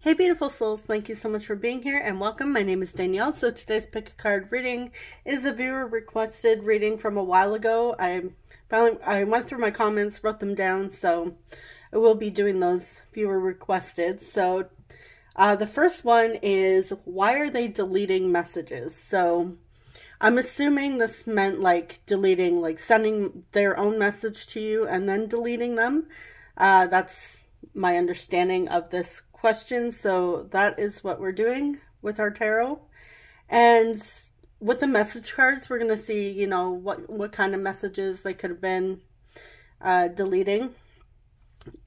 Hey beautiful souls, thank you so much for being here and welcome. My name is Danielle. So today's pick a card reading is a viewer requested reading from a while ago. I went through my comments, wrote them down, so I will be doing those viewer requested. So the first one is, why are they deleting messages? So I'm assuming this meant like deleting, like sending their own message to you and then deleting them. That's my understanding of this question. So that is what we're doing with our tarot. And with the message cards, we're going to see, you know, what kind of messages they could have been deleting.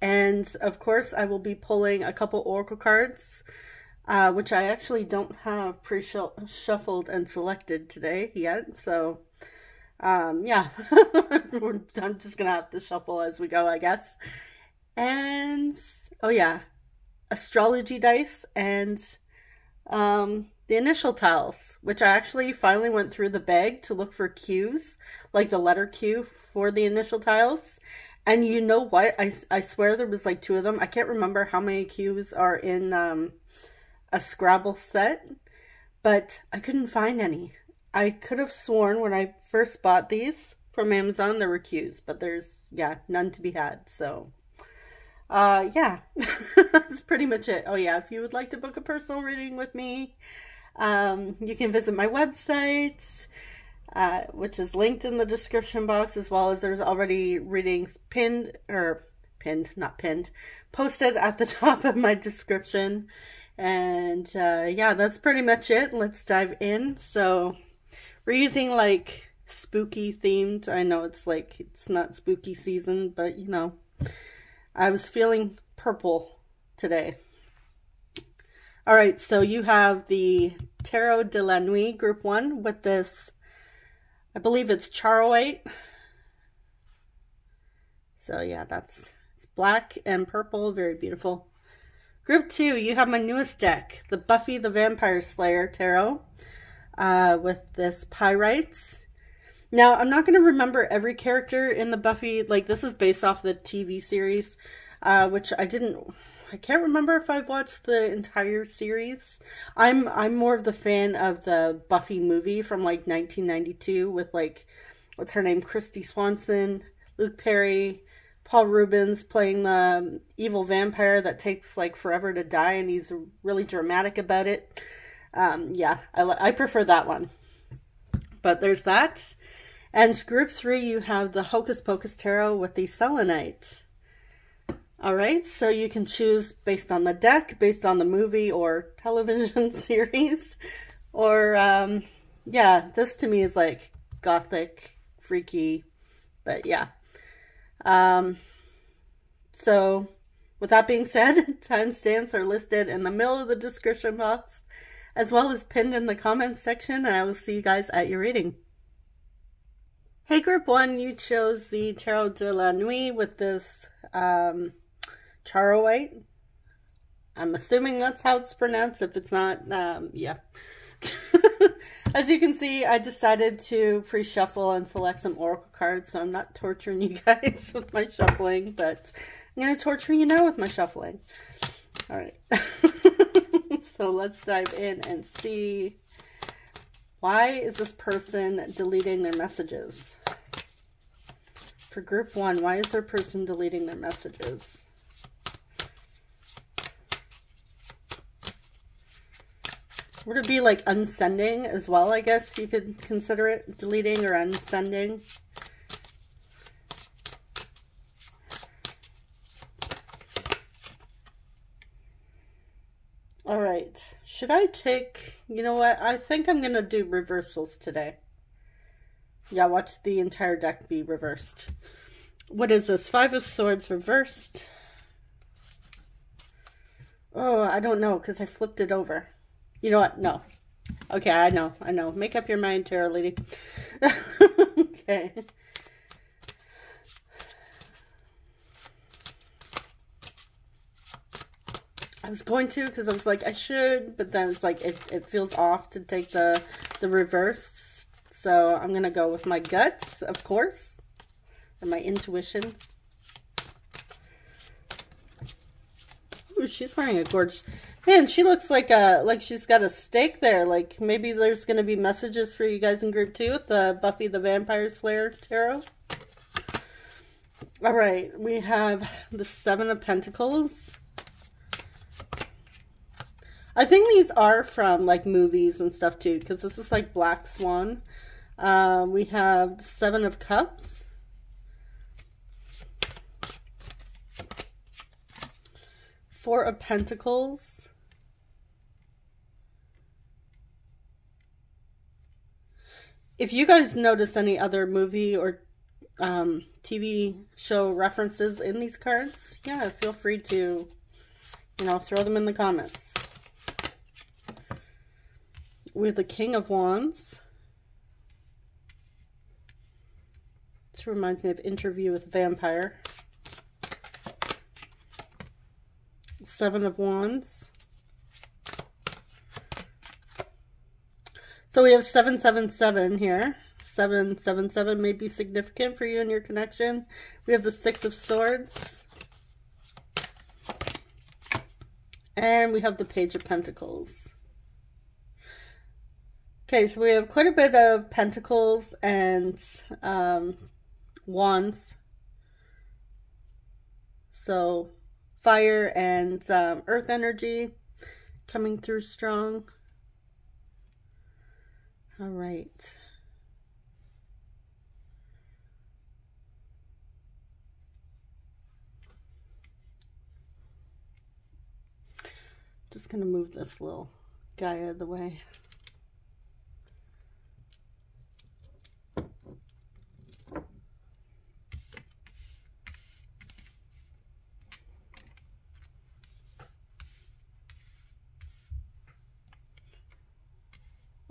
And of course, I will be pulling a couple oracle cards, which I actually don't have pre-shuffled and selected today yet. So yeah, I'm just going to have to shuffle as we go, I guess. And oh yeah, astrology dice and the initial tiles, which I actually finally went through the bag to look for Q's, like the letter Q for the initial tiles. And you know what? I swear there was like 2 of them. I can't remember how many Q's are in a Scrabble set, but I couldn't find any. I could have sworn when I first bought these from Amazon there were Q's, but there's, yeah, none to be had. So yeah, that's pretty much it. Oh yeah, if you would like to book a personal reading with me, you can visit my website, which is linked in the description box, as well as there's already readings posted at the top of my description. And yeah, that's pretty much it. Let's dive in. So we're using like spooky themed. I know it's like, it's not spooky season, but you know, I was feeling purple today. All right, so you have the Tarot de la Nuit Group 1 with this, I believe it's charoite. So yeah, it's black and purple, very beautiful. Group 2, you have my newest deck, the Buffy the Vampire Slayer Tarot, with this pyrite. Now, I'm not going to remember every character in the Buffy, like this is based off the TV series, which I can't remember if I've watched the entire series. I'm more of the fan of the Buffy movie from like 1992 with like, what's her name, Christy Swanson, Luke Perry, Paul Rubens playing the evil vampire that takes like forever to die and he's really dramatic about it. Yeah, I prefer that one. But there's that. And group 3, you have the Hocus Pocus Tarot with the selenite. All right, so you can choose based on the deck, based on the movie or television series. Or, yeah, this to me is like gothic, freaky, but yeah. So with that being said, timestamps are listed in the middle of the description box, as well as pinned in the comments section, and I will see you guys at your reading. Hey group 1, you chose the Tarot de la Nuit with this charoite. I'm assuming that's how it's pronounced. If it's not, yeah. As you can see, I decided to pre-shuffle and select some oracle cards, so I'm not torturing you guys with my shuffling, but I'm going to torture you now with my shuffling. All right. So let's dive in and see, why is this person deleting their messages? For group 1, why is their person deleting their messages? Would it be like unsending as well? I guess you could consider it deleting or unsending. All right. Should I take, you know what? I think I'm going to do reversals today. Yeah, watch the entire deck be reversed. What is this? 5 of Swords reversed. Oh, I don't know because I flipped it over. You know what? No. Okay, I know. Make up your mind, tarot lady. Okay. I was going to because I was like, I should, but then it's like, it feels off to take the reverse. So I'm going to go with my gut, of course, and my intuition. Ooh, she's wearing a gorgeous... Man, she looks like she's got a stake there. Like, maybe there's going to be messages for you guys in group 2 with the Buffy the Vampire Slayer tarot. All right, we have the 7 of Pentacles. I think these are from, like, movies and stuff, too, because this is, like, Black Swan. We have the 7 of Cups. Four of Pentacles. If you guys notice any other movie or TV show references in these cards, yeah, feel free to, you know, throw them in the comments. We have the King of Wands. This reminds me of Interview with Vampire. 7 of Wands. So we have 777 here. 777 may be significant for you and your connection. We have the 6 of Swords. And we have the Page of Pentacles. Okay, so we have quite a bit of Pentacles and Wands. So fire and earth energy coming through strong. All right. Just gonna move this little guy out of the way.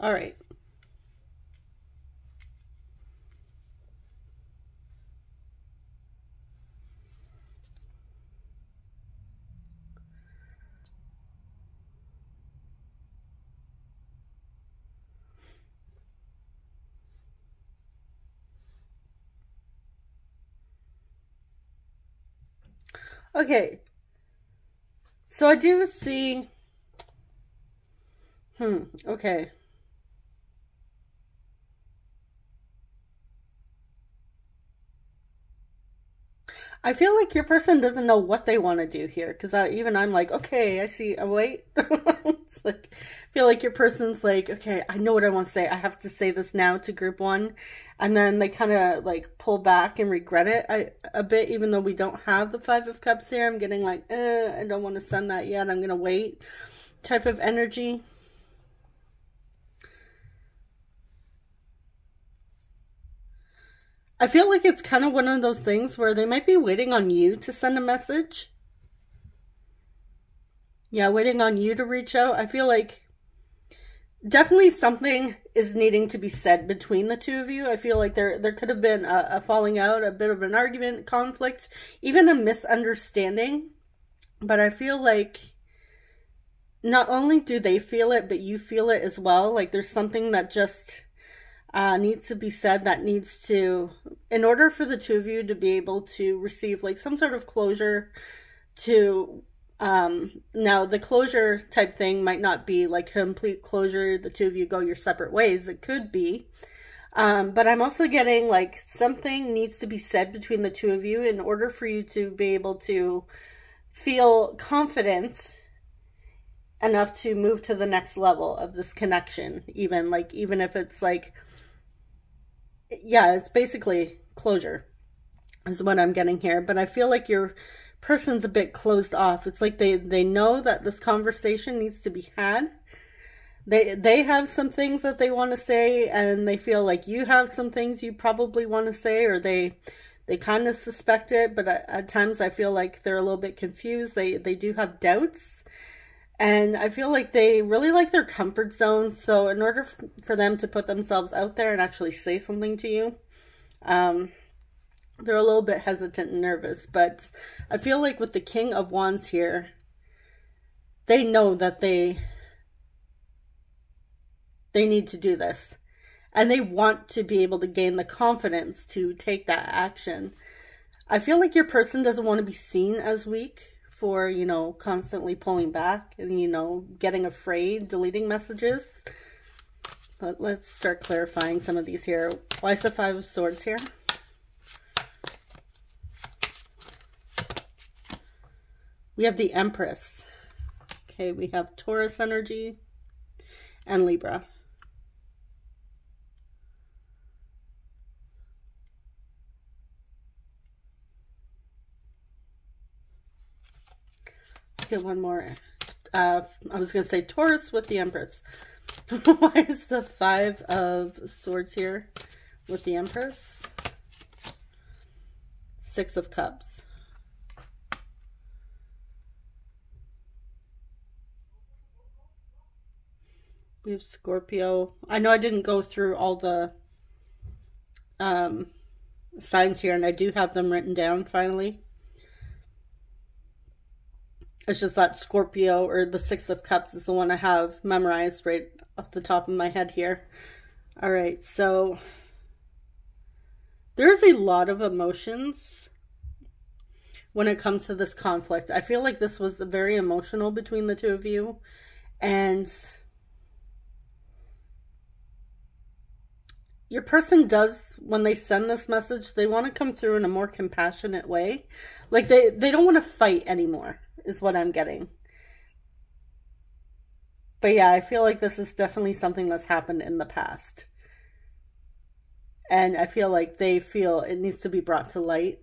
All right. Okay. So I do see, okay. I feel like your person doesn't know what they want to do here, because I'm like, okay, I see. Oh, wait. It's like, I feel like your person's like, okay, I know what I want to say. I have to say this now to group 1. And then they kind of like pull back and regret it a bit, even though we don't have the 5 of Cups here. I'm getting like, I don't want to send that yet. I'm going to wait type of energy. I feel like it's kind of one of those things where they might be waiting on you to send a message. Yeah, waiting on you to reach out. I feel like definitely something is needing to be said between the two of you. I feel like there could have been a falling out, a bit of an argument, conflict, even a misunderstanding. But I feel like not only do they feel it, but you feel it as well. Like there's something that just needs to be said, that needs to, in order for the two of you to be able to receive like some sort of closure to, now the closure type thing might not be like complete closure, the two of you go your separate ways. It could be, but I'm also getting like something needs to be said between the two of you in order for you to be able to feel confident enough to move to the next level of this connection. Even if it's like, yeah, it's basically closure is what I'm getting here. But I feel like your person's a bit closed off. It's like they know that this conversation needs to be had. They have some things that they want to say, and they feel like you have some things you probably want to say, or they kind of suspect it, but at times I feel like they're a little bit confused. They do have doubts. And I feel like they really like their comfort zone. So in order for them to put themselves out there and actually say something to you, they're a little bit hesitant and nervous. But I feel like with the King of Wands here, they know that they need to do this. And they want to be able to gain the confidence to take that action. I feel like your person doesn't want to be seen as weak for, you know, constantly pulling back and, you know, getting afraid, deleting messages. But let's start clarifying some of these here. Why is the Five of Swords here? We have the Empress. Okay, we have Taurus energy and Libra. Let's get one more. I was going to say Taurus with the Empress. Why is the Five of Swords here with the Empress? Six of Cups. We have Scorpio. I know I didn't go through all the signs here, and I do have them written down finally. It's just that Scorpio, or the Six of Cups, is the one I have memorized right off the top of my head here. All right, so there's a lot of emotions when it comes to this conflict. I feel like this was very emotional between the two of you, and your person does, when they send this message, they want to come through in a more compassionate way. Like they don't want to fight anymore, is what I'm getting. But yeah, I feel like this is definitely something that's happened in the past. And I feel like they feel it needs to be brought to light.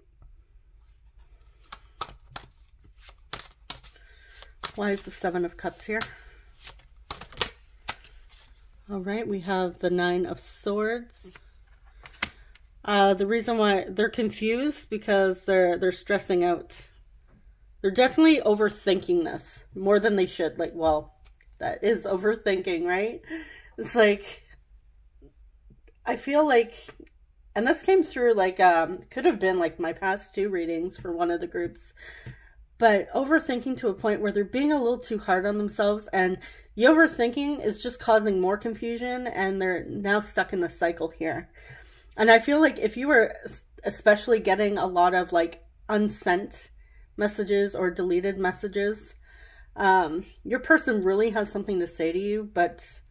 Why is the Seven of Cups here? All right, we have the Nine of Swords. The reason why they're confused because they're stressing out. They're definitely overthinking this more than they should. Like, well, that is overthinking, right? It's like, I feel like, and this came through like, could have been like my past two readings for one of the groups, but overthinking to a point where they're being a little too hard on themselves, and the overthinking is just causing more confusion, and they're now stuck in a cycle here. And I feel like if you were especially getting a lot of like unsent messages or deleted messages, your person really has something to say to you, but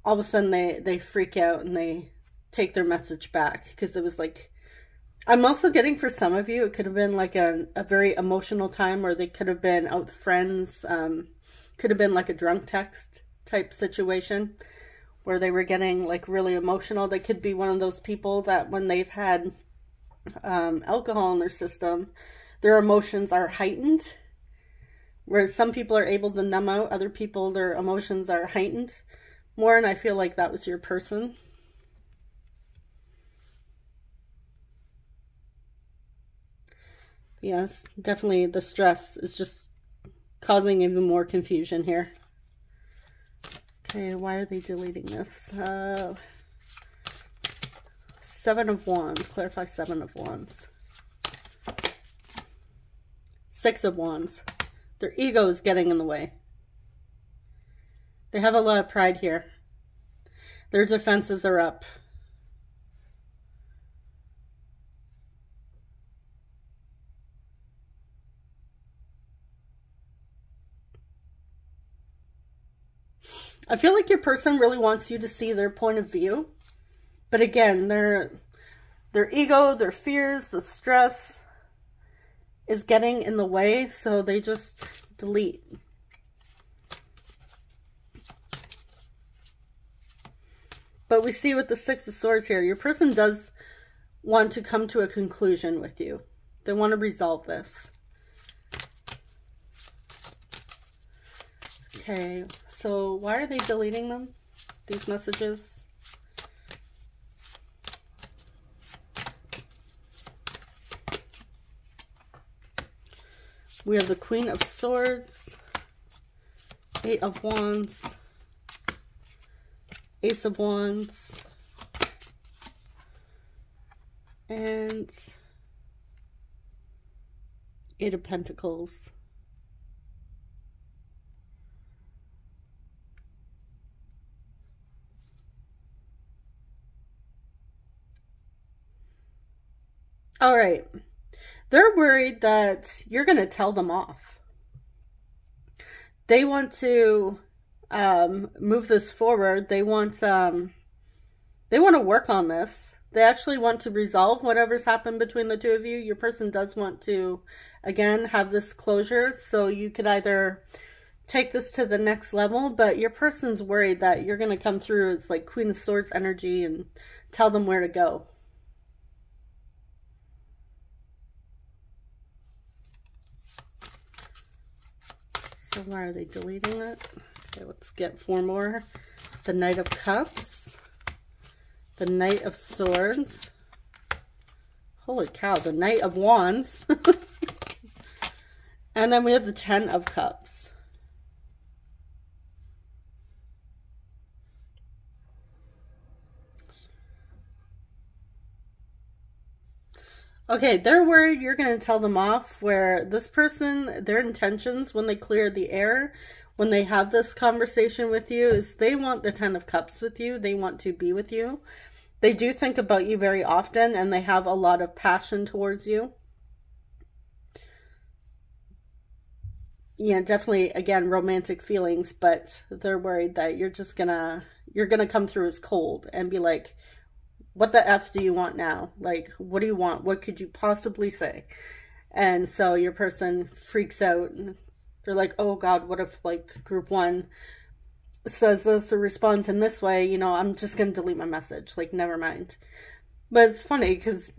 all of a sudden they freak out and they take their message back, because it was like, I'm also getting for some of you, it could have been like a very emotional time where they could have been out with friends, could have been like a drunk text type situation where they were getting like really emotional. They could be one of those people that when they've had alcohol in their system, their emotions are heightened. Whereas some people are able to numb out, other people, their emotions are heightened more, and I feel like that was your person. Yes, definitely the stress is just causing even more confusion here. Okay, why are they deleting this? Seven of Wands. Clarify Seven of Wands. Six of Wands. Their ego is getting in the way. They have a lot of pride here. Their defenses are up. I feel like your person really wants you to see their point of view. But again, their ego, their fears, the stress is getting in the way, so they just delete. But we see with the Six of Swords here, your person does want to come to a conclusion with you. They want to resolve this. Okay, so why are they deleting them? These messages? We have the Queen of Swords, Eight of Wands, Ace of Wands, and Eight of Pentacles. All right. they're worried that you're going to tell them off. They want to move this forward. They want to work on this. They actually want to resolve whatever's happened between the two of you. Your person does want to, again, have this closure. So you could either take this to the next level, but your person's worried that you're going to come through as like Queen of Swords energy and tell them where to go. So why are they deleting it? Okay, let's get 4 more. The Knight of Cups. The Knight of Swords. Holy cow, the Knight of Wands. And then we have the 10 of Cups. Okay, they're worried you're going to tell them off, where this person, their intentions when they clear the air, when they have this conversation with you, is they want the 10 of Cups with you. They want to be with you. They do think about you very often, and they have a lot of passion towards you. Yeah, definitely, again, romantic feelings, but they're worried that you're gonna come through as cold and be like, what the F do you want now? Like, what do you want? What could you possibly say? And so your person freaks out. And they're like, oh God, what if like group 1 says this or responds in this way? You know, I'm just going to delete my message. Like, never mind. But it's funny because,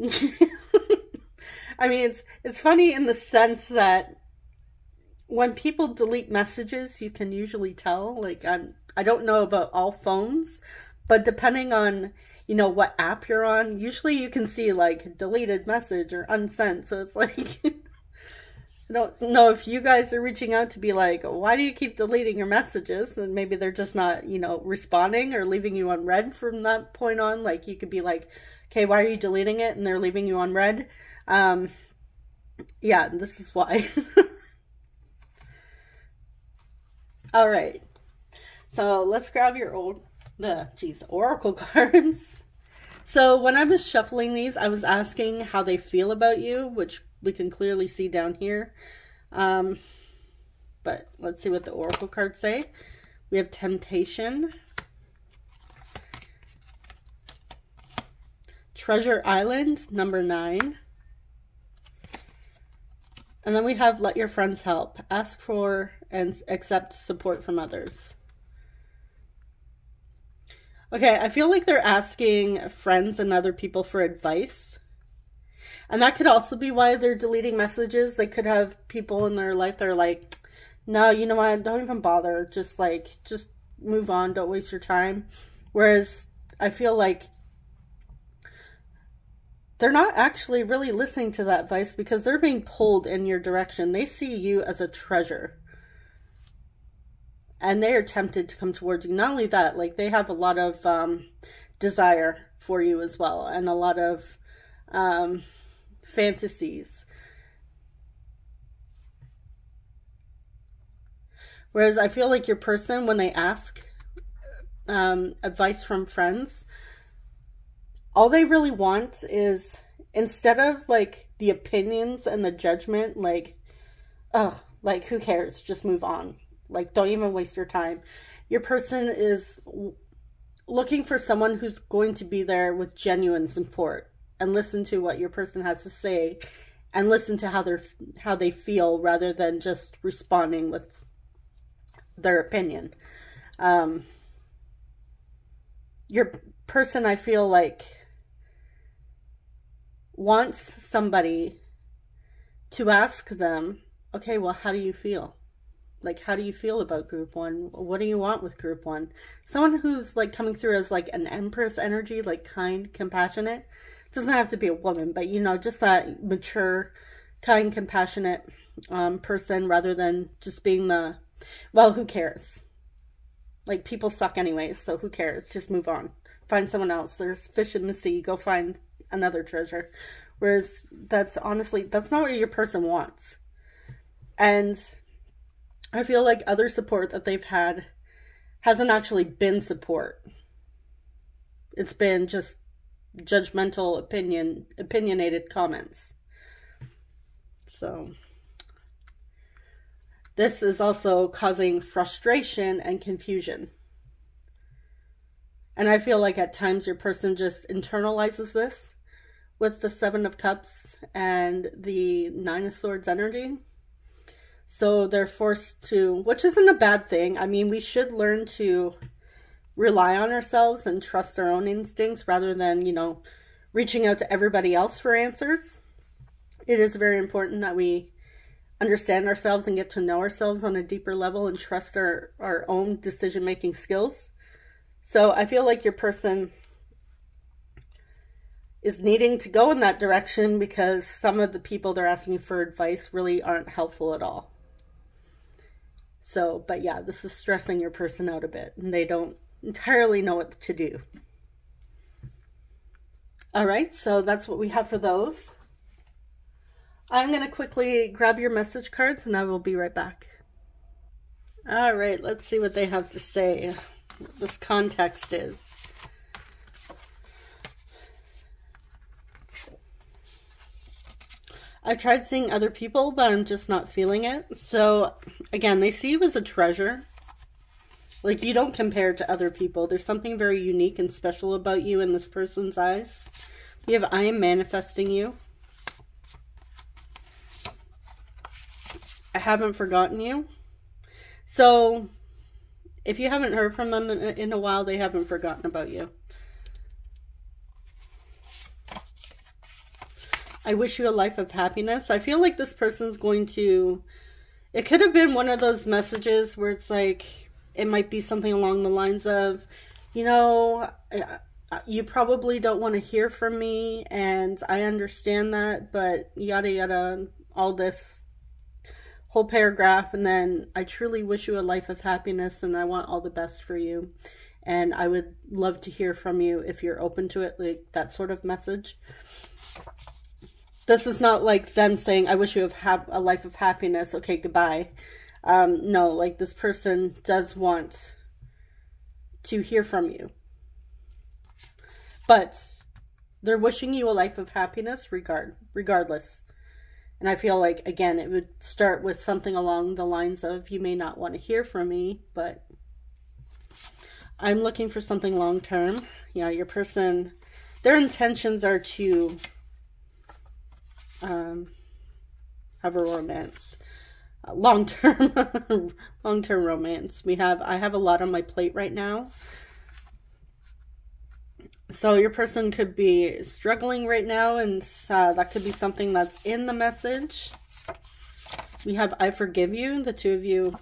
I mean, it's funny in the sense that when people delete messages, you can usually tell. Like, I don't know about all phones, but depending on, you know, what app you're on, usually you can see like deleted message or unsent. So it's like, I don't know if you guys are reaching out to be like, why do you keep deleting your messages? And maybe they're just not, you know, responding or leaving you on red from that point on. Like, you could be like, okay, why are you deleting it? And they're leaving you on red. Yeah, this is why. All right. So let's grab your oracle cards. So when I was shuffling these, I was asking how they feel about you, which we can clearly see down here. But let's see what the oracle cards say. We have Temptation, Treasure Island, number 9. And then we have Let Your Friends Help. Ask for and accept support from others. Okay, I feel like they're asking friends and other people for advice. And that could also be why they're deleting messages. They could have people in their life that are like, no, you know what, don't even bother. Just move on, don't waste your time. Whereas I feel like they're not actually really listening to that advice because they're being pulled in your direction. They see you as a treasure. And they are tempted to come towards you. Not only that, like, they have a lot of desire for you as well. And a lot of fantasies. Whereas I feel like your person, when they ask advice from friends, all they really want is, instead of like the opinions and the judgment, like, oh, like, who cares? Just move on. Like, don't even waste your time. Your person is looking for someone who's going to be there with genuine support and listen to what your person has to say and listen to how they feel rather than just responding with their opinion. Your person, I feel like, wants somebody to ask them, okay, well, how do you feel? Like, how do you feel about group 1? What do you want with group 1? Someone who's like coming through as like an Empress energy, like kind, compassionate. It doesn't have to be a woman, but you know, just that mature, kind, compassionate person rather than just being the, well, who cares? Like, people suck anyways, so who cares? Just move on. Find someone else. There's fish in the sea. Go find another treasure. Whereas that's honestly, that's not what your person wants. And I feel like other support that they've had hasn't actually been support. It's been just judgmental opinionated comments. So this is also causing frustration and confusion. And I feel like at times your person just internalizes this with the Seven of Cups and the Nine of Swords energy. So they're forced to, which isn't a bad thing. I mean, we should learn to rely on ourselves and trust our own instincts rather than, you know, reaching out to everybody else for answers. It is very important that we understand ourselves and get to know ourselves on a deeper level and trust our own decision-making skills. So I feel like your person is needing to go in that direction because some of the people they're asking for advice really aren't helpful at all. So, but yeah, this is stressing your person out a bit and they don't entirely know what to do. All right, so that's what we have for those. I'm going to quickly grab your message cards and I will be right back. All right, let's see what they have to say, what this context is. I've tried seeing other people, but I'm just not feeling it. So again, they see you as a treasure. Like, you don't compare to other people. There's something very unique and special about you in this person's eyes. We have, I am manifesting you. I haven't forgotten you. So if you haven't heard from them in a while, they haven't forgotten about you. I wish you a life of happiness. I feel like this person's going to, it could have been one of those messages where it's like, it might be something along the lines of, you know, you probably don't want to hear from me and I understand that, but yada yada, all this whole paragraph. And then I truly wish you a life of happiness and I want all the best for you. And I would love to hear from you if you're open to it, like that sort of message. This is not like them saying, I wish you have a life of happiness. Okay, goodbye. No, like this person does want to hear from you. But they're wishing you a life of happiness regardless. And I feel like, again, it would start with something along the lines of, you may not want to hear from me, but I'm looking for something long-term. Yeah, your person, their intentions are to have a romance, long-term romance. I have a lot on my plate right now. So your person could be struggling right now, and that could be something that's in the message. We have I forgive you. The two of you,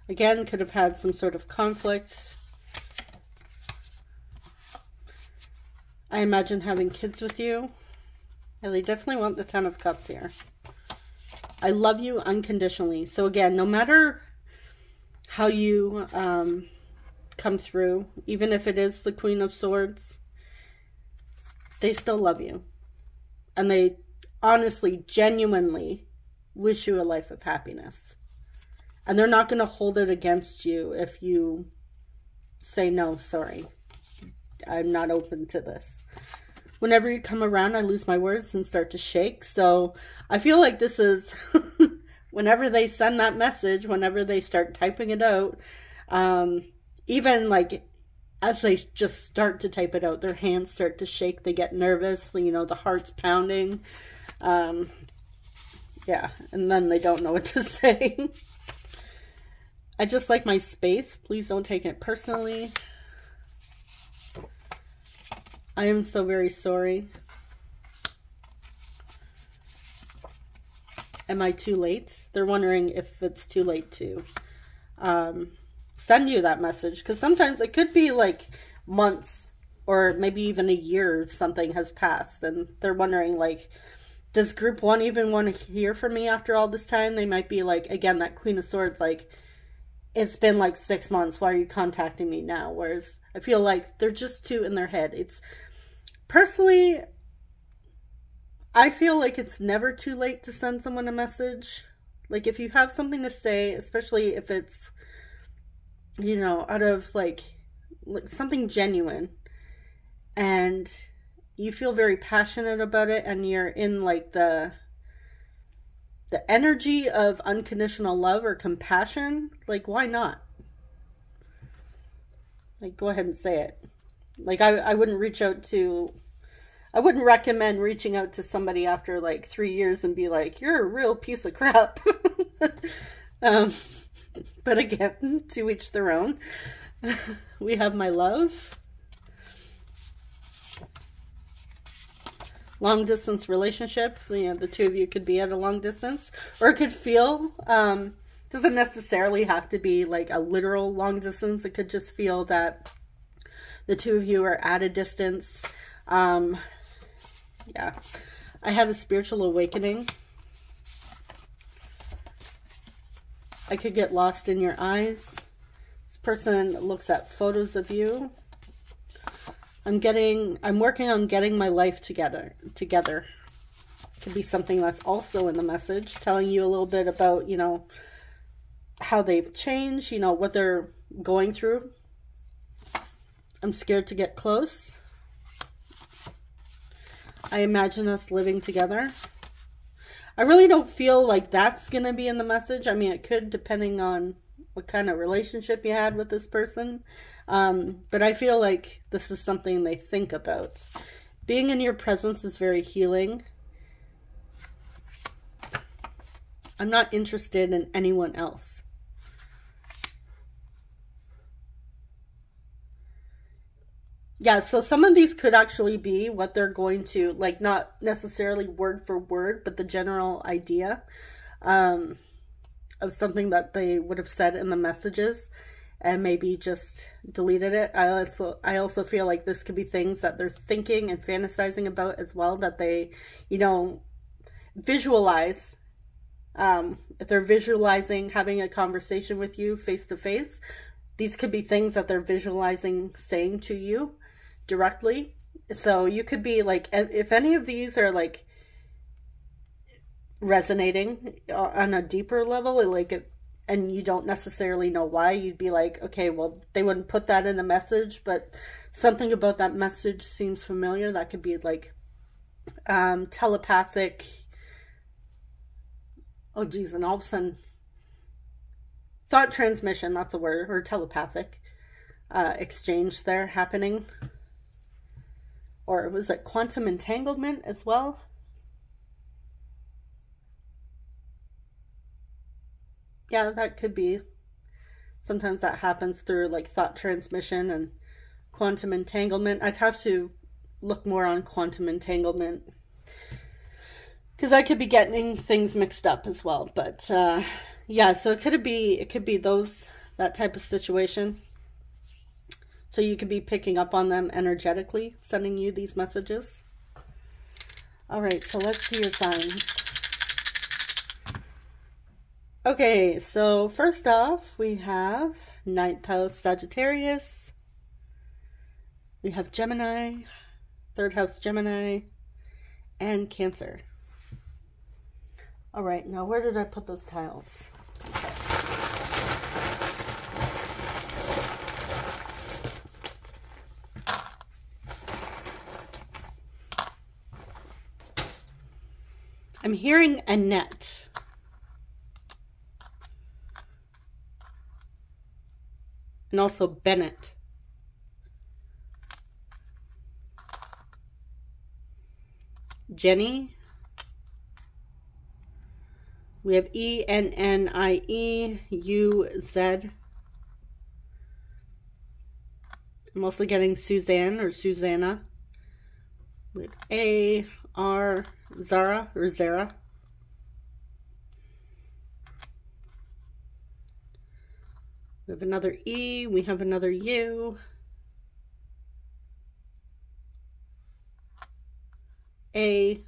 again, could have had some sort of conflict. I imagine having kids with you. Yeah, they definitely want the Ten of Cups here. I love you unconditionally. So again, no matter how you come through, even if it is the Queen of Swords, they still love you. And they honestly, genuinely wish you a life of happiness. And they're not going to hold it against you if you say, no, sorry, I'm not open to this. Whenever you come around, I lose my words and start to shake. So I feel like this is, whenever they send that message, whenever they start typing it out, even like as they just start to type it out, their hands start to shake. They get nervous, you know, the heart's pounding. Yeah, and then they don't know what to say. I just like my space. Please don't take it personally. I am so very sorry. Am I too late? They're wondering if it's too late to send you that message. Because sometimes it could be like months or maybe even a year something has passed. And they're wondering, like, does group one even want to hear from me after all this time? They might be like, again, that Queen of Swords, like, it's been like 6 months. Why are you contacting me now? Whereas I feel like they're just too in their head. It's personally, I feel like it's never too late to send someone a message. Like, if you have something to say, especially if it's, you know, out of like something genuine and you feel very passionate about it and you're in like the the energy of unconditional love or compassion, like, why not? Like, go ahead and say it. Like, I wouldn't I wouldn't recommend reaching out to somebody after like 3 years and be like, you're a real piece of crap. But again, to each their own. We have my love. Long distance relationship. You know, the two of you could be at a long distance, or it could feel, doesn't necessarily have to be like a literal long distance. It could just feel that the two of you are at a distance. Yeah, I had a spiritual awakening. I could get lost in your eyes. This person looks at photos of you. I'm working on getting my life together. Could be something that's also in the message, telling you a little bit about, you know, how they've changed, you know, what they're going through. I'm scared to get close. I imagine us living together. I really don't feel like that's going to be in the message. I mean, it could, depending on what kind of relationship you had with this person. But I feel like this is something they think about. Being in your presence is very healing. I'm not interested in anyone else. Yeah, so some of these could actually be what they're going to, like, not necessarily word for word, but the general idea of something that they would have said in the messages and maybe just deleted it. I also feel like this could be things that they're thinking and fantasizing about as well, that they, you know, visualize. If they're visualizing having a conversation with you face to face, these could be things that they're visualizing saying to you directly. So you could be like, if any of these are like resonating on a deeper level, like, and you don't necessarily know why, you'd be like, okay, well, they wouldn't put that in a message, but something about that message seems familiar. That could be like telepathic. Oh geez, and all of a sudden, thought transmission, that's a word, or telepathic exchange there happening. Or was it quantum entanglement as well? Yeah, that could be. Sometimes that happens through like thought transmission and quantum entanglement. I'd have to look more on quantum entanglement, because I could be getting things mixed up as well. But yeah, so it could be that type of situation. So you could be picking up on them energetically, sending you these messages. All right, so let's see your signs. Okay, so first off, we have 9th house Sagittarius. We have Gemini, 3rd house Gemini, and Cancer. All right, now where did I put those tiles? I'm hearing Annette. And also Bennett. Jenny. We have ENNIEUZ. I'm also getting Suzanne or Susanna. With AR. Zara or Zara. We have another E. We have another U. A.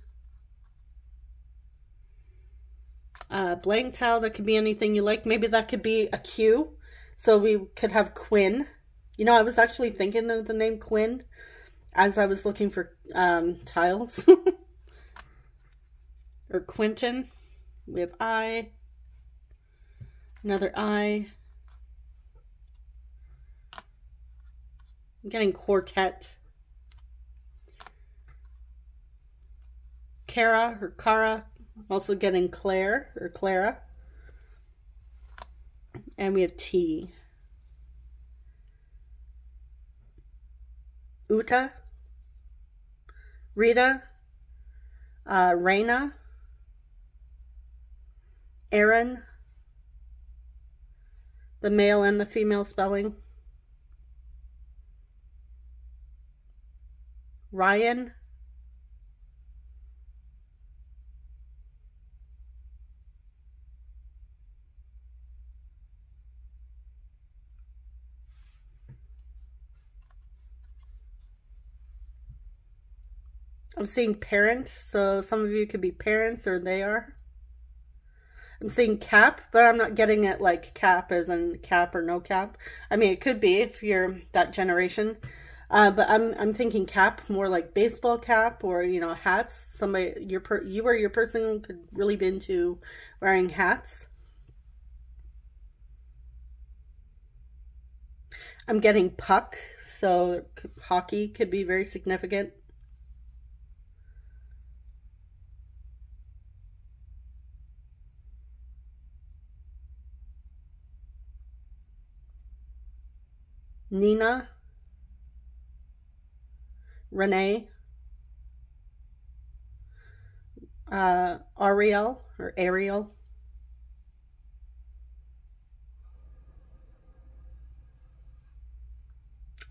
Blank tile. That could be anything you like. Maybe that could be a Q. So we could have Quinn. You know, I was actually thinking of the name Quinn as I was looking for tiles. Or Quentin. We have I. Another I. I'm getting quartet. Kara or Kara. I'm also getting Claire or Clara. And we have T. Uta. Rita. Reina. Aaron. The male and the female spelling. Ryan. I'm seeing parent, so some of you could be parents or they are. I'm seeing cap, but I'm not getting it like cap as in cap or no cap. I mean, it could be if you're that generation. But I'm thinking cap, more like baseball cap or, you know, hats. Somebody, you or your person could really be into wearing hats. I'm getting puck, so hockey could be very significant. Nina. Renee. Ariel or Ariel.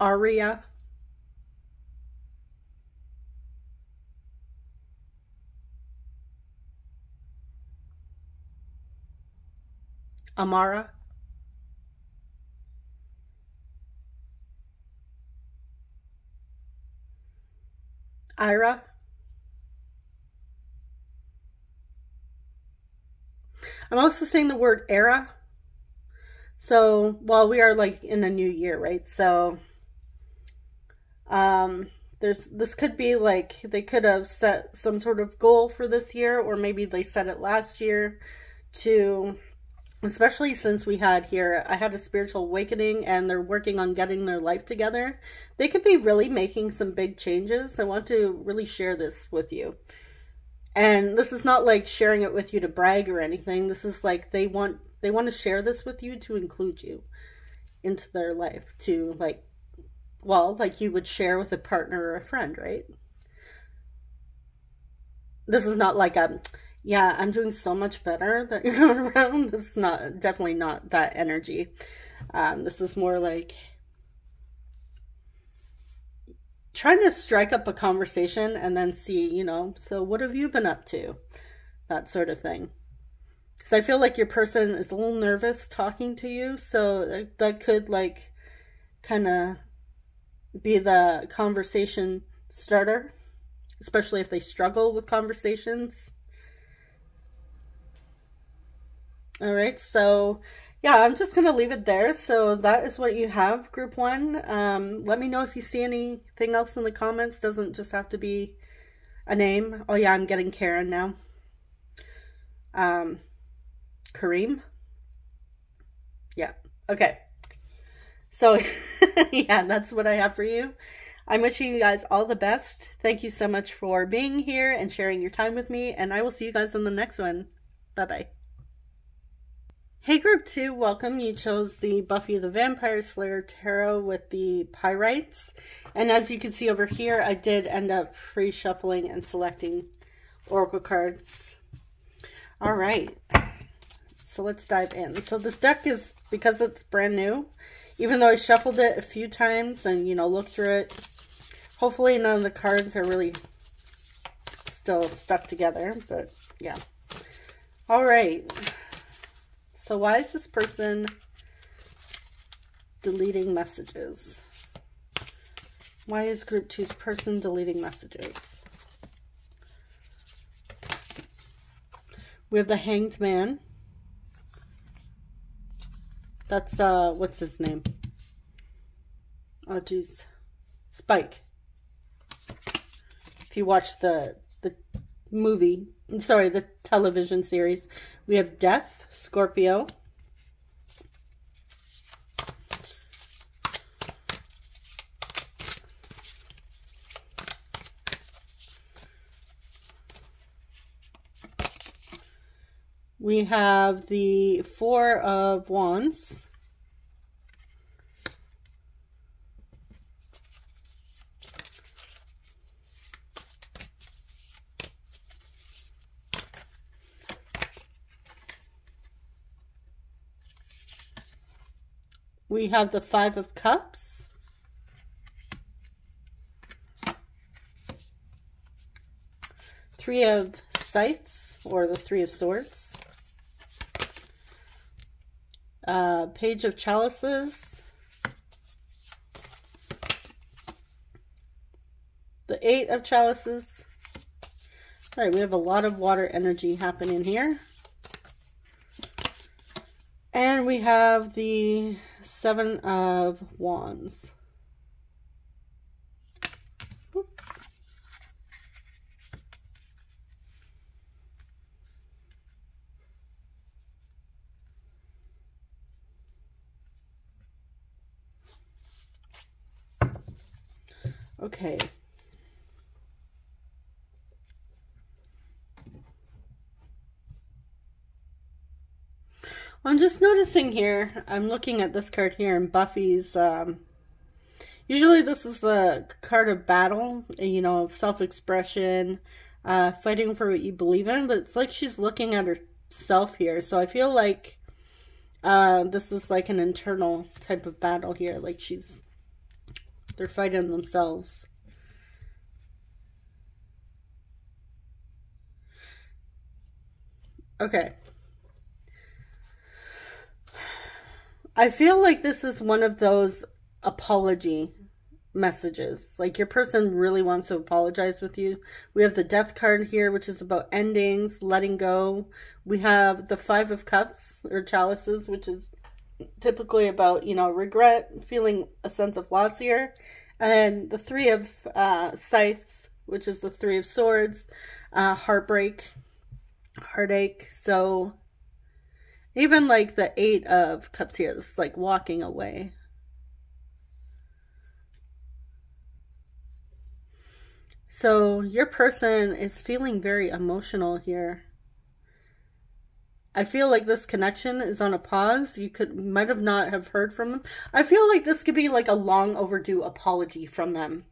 Aria. Amara. Ira. I'm also saying the word era. So, well, we are like in a new year, right? So, this could be like they could have set some sort of goal for this year, or maybe they set it last year to, especially since we had here, I had a spiritual awakening and they're working on getting their life together. They could be really making some big changes. I want to really share this with you. And this is not like sharing it with you to brag or anything. This is like they want to share this with you to include you into their life, to like, well, like you would share with a partner or a friend, right? This is not like a, yeah, I'm doing so much better that you're not around. This is not, definitely not that energy. This is more like trying to strike up a conversation and then see, you know, so what have you been up to? That sort of thing. Because I feel like your person is a little nervous talking to you. So that could like kind of be the conversation starter, especially if they struggle with conversations. All right, so yeah, I'm just going to leave it there. So that is what you have, group one. Let me know if you see anything else in the comments. Doesn't just have to be a name. Oh yeah, I'm getting Karen now. Kareem. Yeah, okay. So yeah, that's what I have for you. I'm wishing you guys all the best. Thank you so much for being here and sharing your time with me, and I will see you guys in the next one. Bye-bye. Hey group 2, welcome. You chose the Buffy the Vampire Slayer tarot with the Pyrites. And as you can see over here, I did end up pre-shuffling and selecting oracle cards. All right, so let's dive in. So this deck is, because it's brand new, even though I shuffled it a few times and, you know, looked through it, hopefully none of the cards are really still stuck together, but yeah. All right. So why is this person deleting messages? Why is group 2's person deleting messages? We have the Hanged Man. That's, what's his name? Oh, geez. Spike. If you watch the movie, sorry, the television series, we have Death, Scorpio. We have the Four of Wands. We have the Five of Cups. Three of Scythes, or the Three of Swords. Page of Chalices. The Eight of Chalices. All right, we have a lot of water energy happening here. And we have the Seven of Wands. Okay. I'm just noticing here, I'm looking at this card here in Buffy's, usually this is the card of battle, you know, of self-expression, fighting for what you believe in, but it's like she's looking at herself here, so I feel like this is like an internal type of battle here, like they're fighting themselves. Okay. I feel like this is one of those apology messages. Like your person really wants to apologize with you. We have the Death card here, which is about endings, letting go. We have the Five of Cups or Chalices, which is typically about, you know, regret, feeling a sense of loss here. And the Three of Scythes, which is the Three of Swords, heartbreak, heartache. So even like the Eight of Cups here, this is like walking away. So your person is feeling very emotional here. I feel like this connection is on a pause. You might have not have heard from them. I feel like this could be like a long overdue apology from them.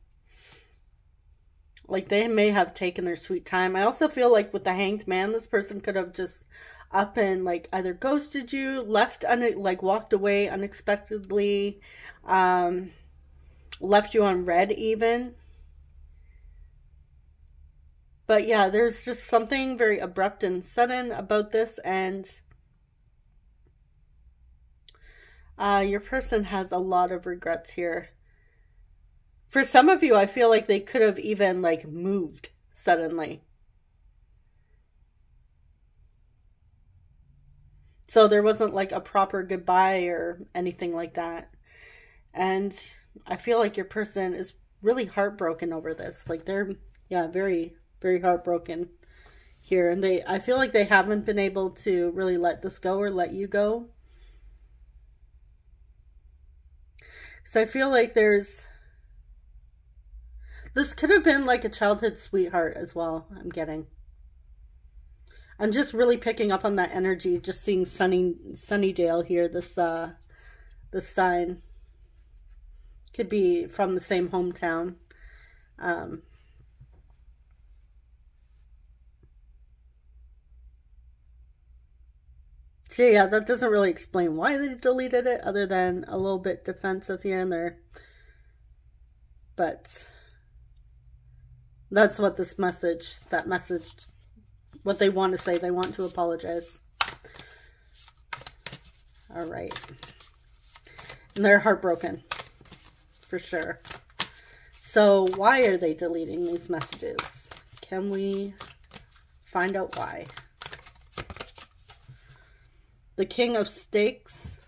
Like they may have taken their sweet time. I also feel like with the Hanged Man, this person could have just up and like either ghosted you, left, like walked away unexpectedly, left you on red even. But yeah, there's just something very abrupt and sudden about this, and your person has a lot of regrets here. For some of you, I feel like they could have even like moved suddenly. So there wasn't like a proper goodbye or anything like that. And I feel like your person is really heartbroken over this. Like they're, yeah, very, very heartbroken here. And I feel like they haven't been able to really let this go or let you go. So I feel like this could have been like a childhood sweetheart as well, I'm getting. I'm just really picking up on that energy, just seeing Sunnydale here, this sign. Could be from the same hometown. So yeah, that doesn't really explain why they deleted it, other than a little bit defensive here and there. But that's what this message, what they want to say. They want to apologize. All right. And they're heartbroken, for sure. So why are they deleting these messages? Can we find out why? The King of Stakes,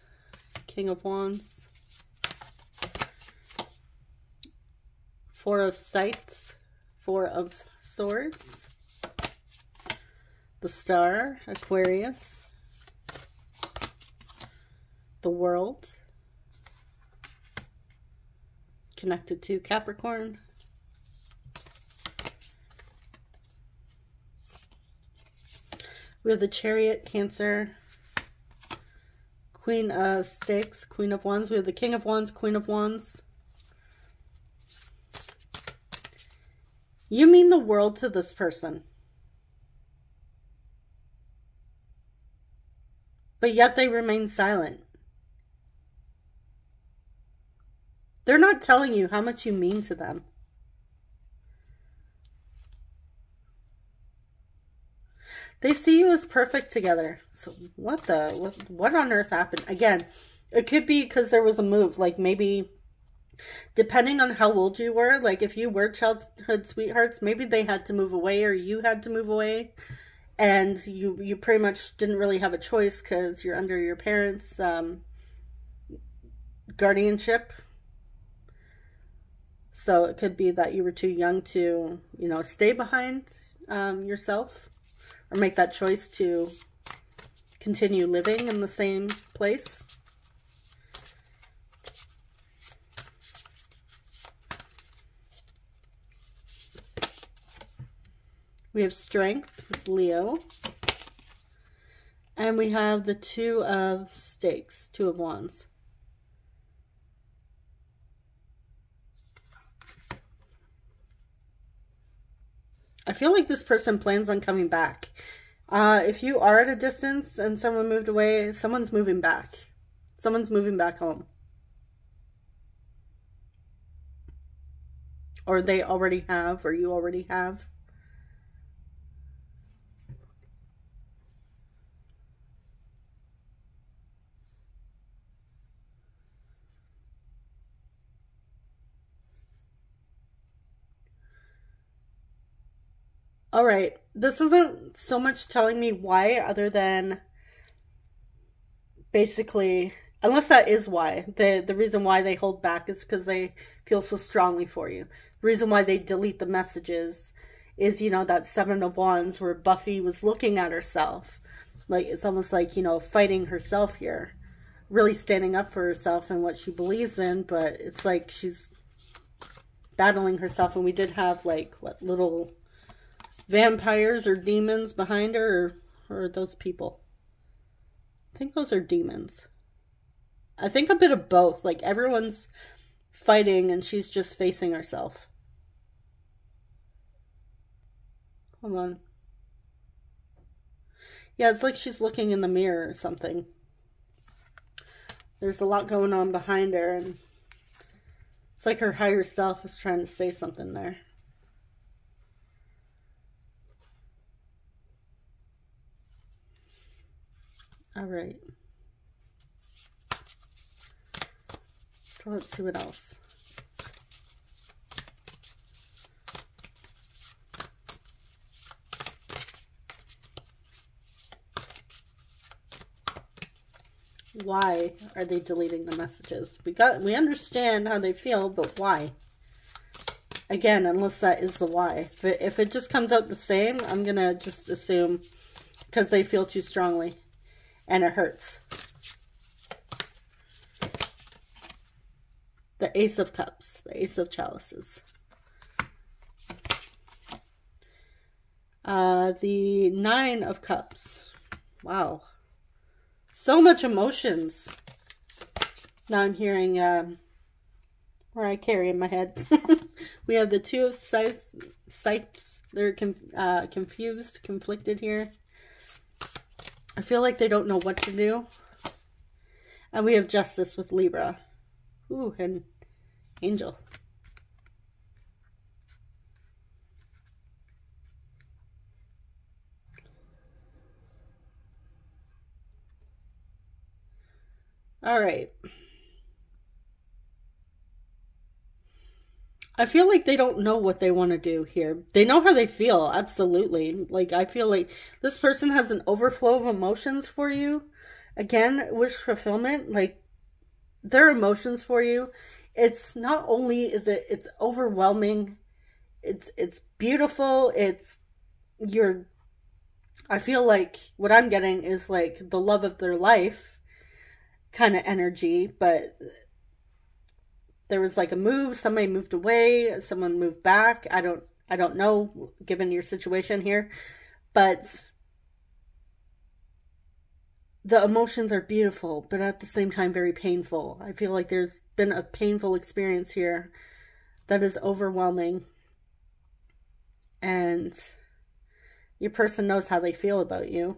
King of Wands, Four of Scythes, Four of Swords, the Star, Aquarius, the World, connected to Capricorn, We have the Chariot, Cancer. Queen of Sticks, Queen of Wands. We have the King of Wands, Queen of Wands. You mean the world to this person. But yet they remain silent. They're not telling you how much you mean to them. They see you as perfect together. So what on earth happened? Again, it could be because there was a move. Like maybe, depending on how old you were, like if you were childhood sweethearts, maybe they had to move away or you had to move away. And you pretty much didn't really have a choice because you're under your parents' guardianship. So it could be that you were too young to, you know, stay behind yourself. Or make that choice to continue living in the same place. We have Strength with Leo. And we have the Two of Stakes, Two of Wands. I feel like this person plans on coming back. If you are at a distance and someone moved away, someone's moving back. Someone's moving back home. Or they already have, or you already have. All right, this isn't so much telling me why, other than basically, unless that is why, the reason why they hold back is because they feel so strongly for you. The reason why they delete the messages is, you know, that Seven of Wands where Buffy was looking at herself. Like, it's almost like, you know, fighting herself here. Really standing up for herself and what she believes in, but it's like she's battling herself. And we did have, like, what, little vampires or demons behind her, or those people? I think those are demons. I think a bit of both. Like everyone's fighting and she's just facing herself. Hold on. Yeah, it's like she's looking in the mirror or something. There's a lot going on behind her, and it's like her higher self is trying to say something there. All right. So let's see what else. Why are they deleting the messages? We understand how they feel, but why? Again, unless that is the why. If it just comes out the same, I'm gonna just assume because they feel too strongly. And it hurts. The Ace of Cups. The Ace of Chalices. The Nine of Cups. Wow. So much emotions. Now I'm hearing where I carry in my head. We have the Two of Scythes. They're confused, conflicted here. I feel like they don't know what to do. And we have Justice with Libra. Ooh, and Angel. All right. I feel like they don't know what they want to do here. They know how they feel, absolutely. Like, I feel like this person has an overflow of emotions for you. Again, wish fulfillment, like, their emotions for you. It's not only is it's overwhelming, it's beautiful, I feel like what I'm getting is like the love of their life kind of energy, but there was like a move, somebody moved away, someone moved back. I don't know, given your situation here, but the emotions are beautiful, but at the same time very painful. I feel like there's been a painful experience here that is overwhelming. And your person knows how they feel about you.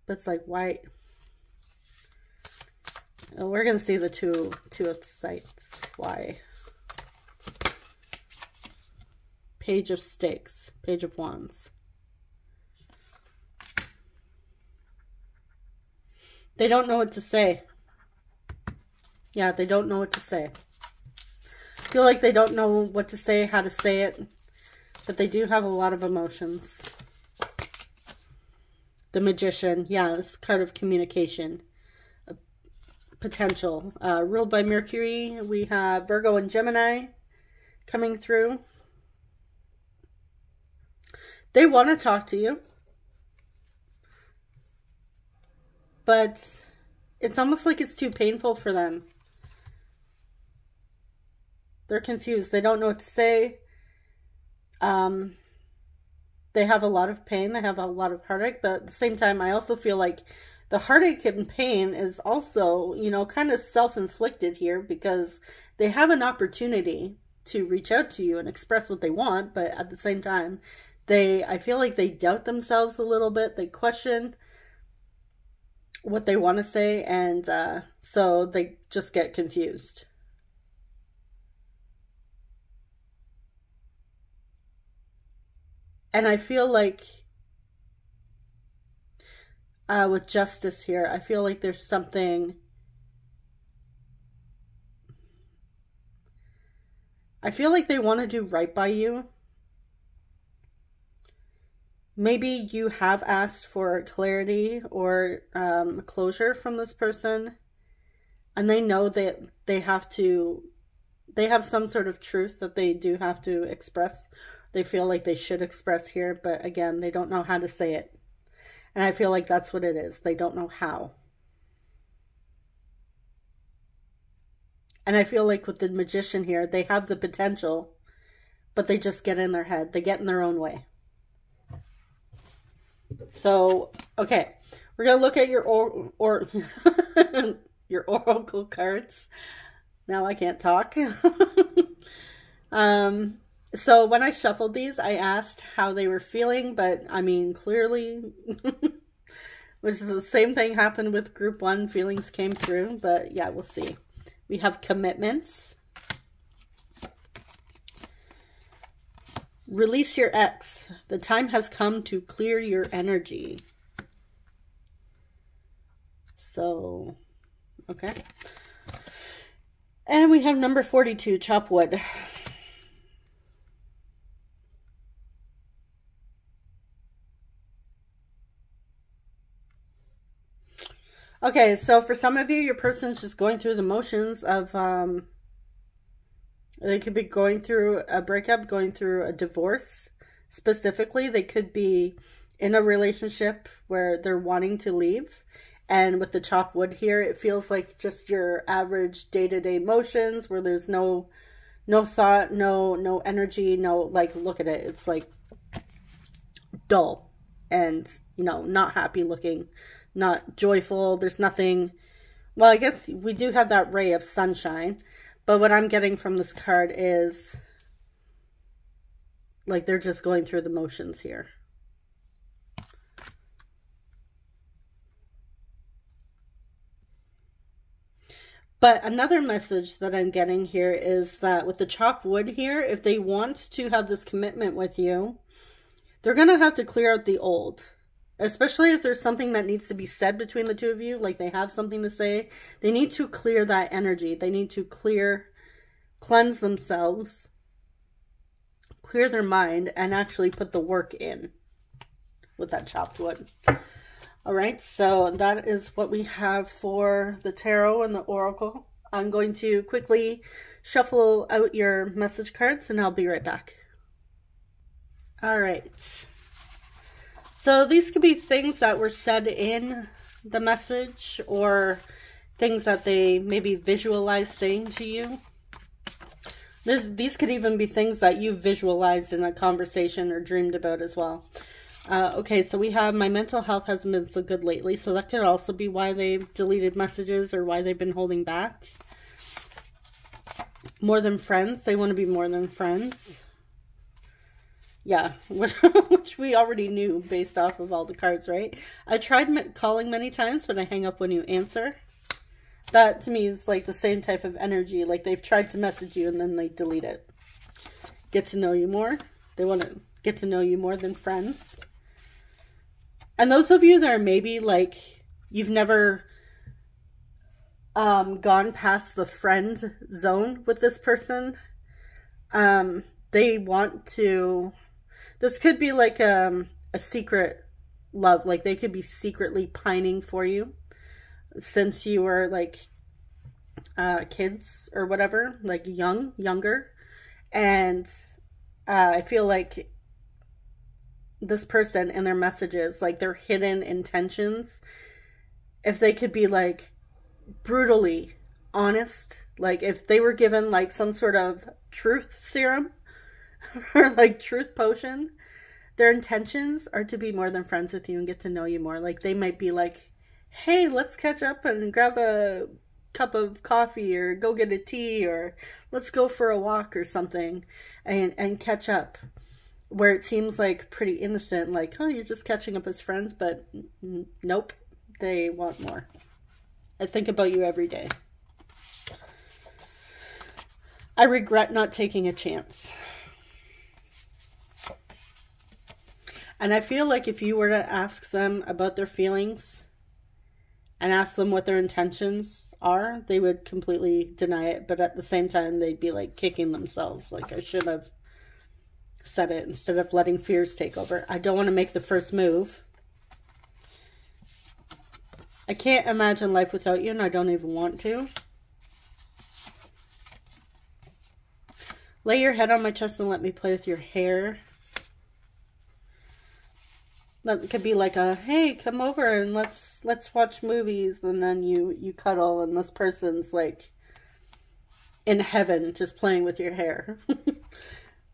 But it's like, why? We're going to see the two of sights. Why? Page of Stakes. Page of Wands. They don't know what to say. Yeah, they don't know what to say. I feel like they don't know what to say, how to say it. But they do have a lot of emotions. The Magician. Yeah, this card of communication. Potential. Ruled by Mercury. We have Virgo and Gemini coming through. They want to talk to you. But it's almost like it's too painful for them. They're confused. They don't know what to say. They have a lot of pain. They have a lot of heartache. But at the same time, I also feel like the heartache and pain is also, you know, kind of self-inflicted here, because they have an opportunity to reach out to you and express what they want. But at the same time, I feel like they doubt themselves a little bit. They question what they want to say, and so they just get confused. And I feel like with Justice here, I feel like there's something, I feel like they want to do right by you. Maybe you have asked for clarity or closure from this person, and they know that they have some sort of truth that they do have to express. They feel like they should express here, but again, they don't know how to say it. And I feel like that's what it is. They don't know how. And I feel like with the Magician here, they have the potential, but they just get in their head. They get in their own way. So, okay, we're going to look at your your oracle cards. Now I can't talk. So when I shuffled these, I asked how they were feeling, but I mean, clearly, which is the same thing happened with group 1, feelings came through, but yeah, we'll see. We have commitments. Release your ex. The time has come to clear your energy. So, okay. And we have number 42, chop wood. Okay, so for some of you, your person's just going through the motions of, they could be going through a breakup, going through a divorce. Specifically, they could be in a relationship where they're wanting to leave. And with the chop wood here, it feels like just your average day-to-day motions where there's no thought, no energy, no, like, look at it. It's like dull and, you know, not happy looking, not joyful. There's nothing. Well, I guess we do have that ray of sunshine. But what I'm getting from this card is like they're just going through the motions here. But another message that I'm getting here is that with the chop wood here, if they want to have this commitment with you, they're going to have to clear out the old. Especially if there's something that needs to be said between the two of you, like they have something to say, they need to clear that energy. They need to cleanse themselves, clear their mind, and actually put the work in with that chopped wood. All right, so that is what we have for the tarot and the oracle. I'm going to quickly shuffle out your message cards and I'll be right back. All right. So these could be things that were said in the message or things that they maybe visualize saying to you. These could even be things that you visualized in a conversation or dreamed about as well. Okay, so we have my mental health hasn't been so good lately. So that could also be why they've deleted messages or why they've been holding back. More than friends. They want to be more than friends. Yeah, which we already knew based off of all the cards, right? I tried calling many times, but I hang up when you answer. That to me is like the same type of energy. Like they've tried to message you and then they delete it. Get to know you more. They want to get to know you more than friends. And those of you that are maybe like, you've never gone past the friend zone with this person. They want to, this could be like a secret love. Like they could be secretly pining for you since you were like kids or whatever, like younger. And I feel like this person and their messages, like their hidden intentions, if they could be like brutally honest, like if they were given like some sort of truth serum or like truth potion, their intentions are to be more than friends with you and get to know you more. Like they might be like, hey, let's catch up and grab a cup of coffee or go get a tea or let's go for a walk or something and catch up. Where it seems like pretty innocent, like, oh, you're just catching up as friends, but nope, they want more. I think about you every day. I regret not taking a chance. And I feel like if you were to ask them about their feelings and ask them what their intentions are, they would completely deny it. But at the same time, they'd be like kicking themselves. Like, I should have said it instead of letting fears take over. I don't want to make the first move. I can't imagine life without you, and I don't even want to. Lay your head on my chest and let me play with your hair. That could be like a, hey, come over and let's watch movies, and then you cuddle, and this person's like in heaven just playing with your hair.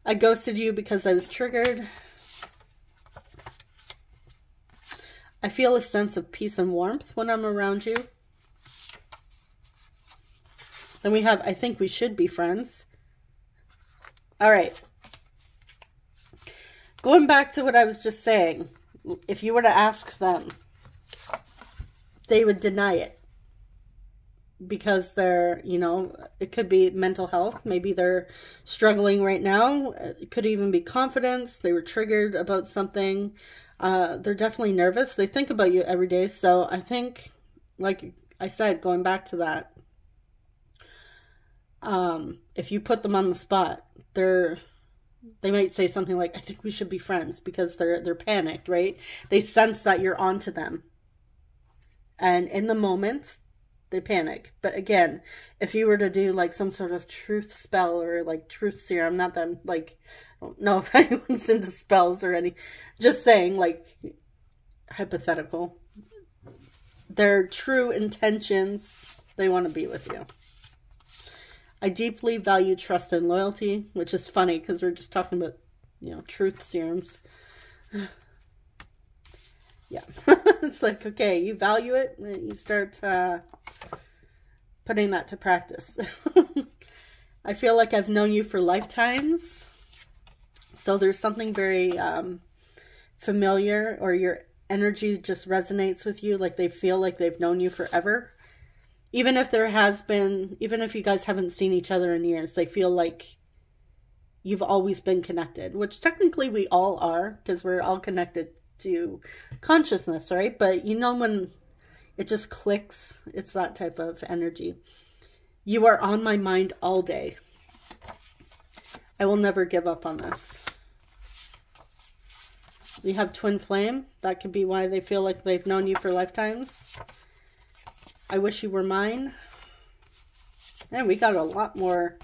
I ghosted you because I was triggered. I feel a sense of peace and warmth when I'm around you. Then we have, I think we should be friends. All right. Going back to what I was just saying, if you were to ask them, they would deny it. Because they're, you know, it could be mental health. Maybe they're struggling right now. It could even be confidence. They were triggered about something. They're definitely nervous. They think about you every day. So I think, like I said, going back to that, if you put them on the spot, they might say something like, I think we should be friends, because they're panicked, right? They sense that you're onto them. And in the moment, they panic. But again, if you were to do like some sort of truth spell or like truth serum, not that I'm like, I don't know if anyone's into spells or any, just saying, like, hypothetical, their true intentions, they want to be with you. I deeply value trust and loyalty, which is funny because we're just talking about, you know, truth serums. Yeah. It's like, okay, you value it, and you start putting that to practice. I feel like I've known you for lifetimes. So there's something very familiar, or your energy just resonates with you, like they feel like they've known you forever. Even if there has been, even if you guys haven't seen each other in years, they feel like you've always been connected, which technically we all are, because we're all connected to consciousness, right? But you know, when it just clicks, it's that type of energy. You are on my mind all day. I will never give up on this. We have twin flame. That could be why they feel like they've known you for lifetimes. I wish you were mine. And we got a lot more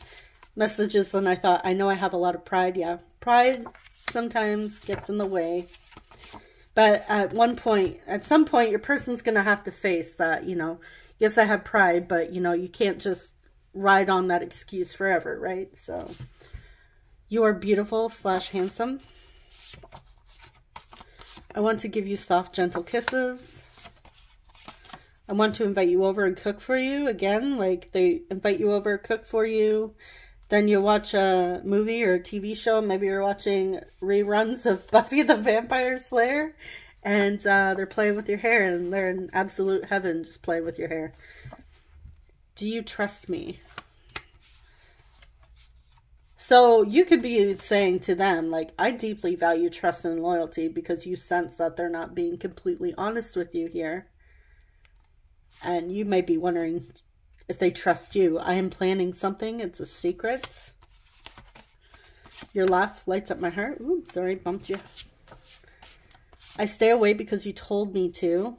messages than I thought. I know I have a lot of pride. Yeah, pride sometimes gets in the way. But at some point, your person's going to have to face that, you know, yes, I have pride, but, you know, you can't just ride on that excuse forever, right? So, you are beautiful / handsome. I want to give you soft, gentle kisses. I want to invite you over and cook for you. Again, like they invite you over, cook for you. Then you watch a movie or a TV show. Maybe you're watching reruns of Buffy the Vampire Slayer. And they're playing with your hair. And they're in absolute heaven just playing with your hair. Do you trust me? So you could be saying to them, like, I deeply value trust and loyalty, because you sense that they're not being completely honest with you here. And you may be wondering if they trust you. I am planning something. It's a secret. Your laugh lights up my heart. Ooh, sorry, bumped you. I stay away because you told me to.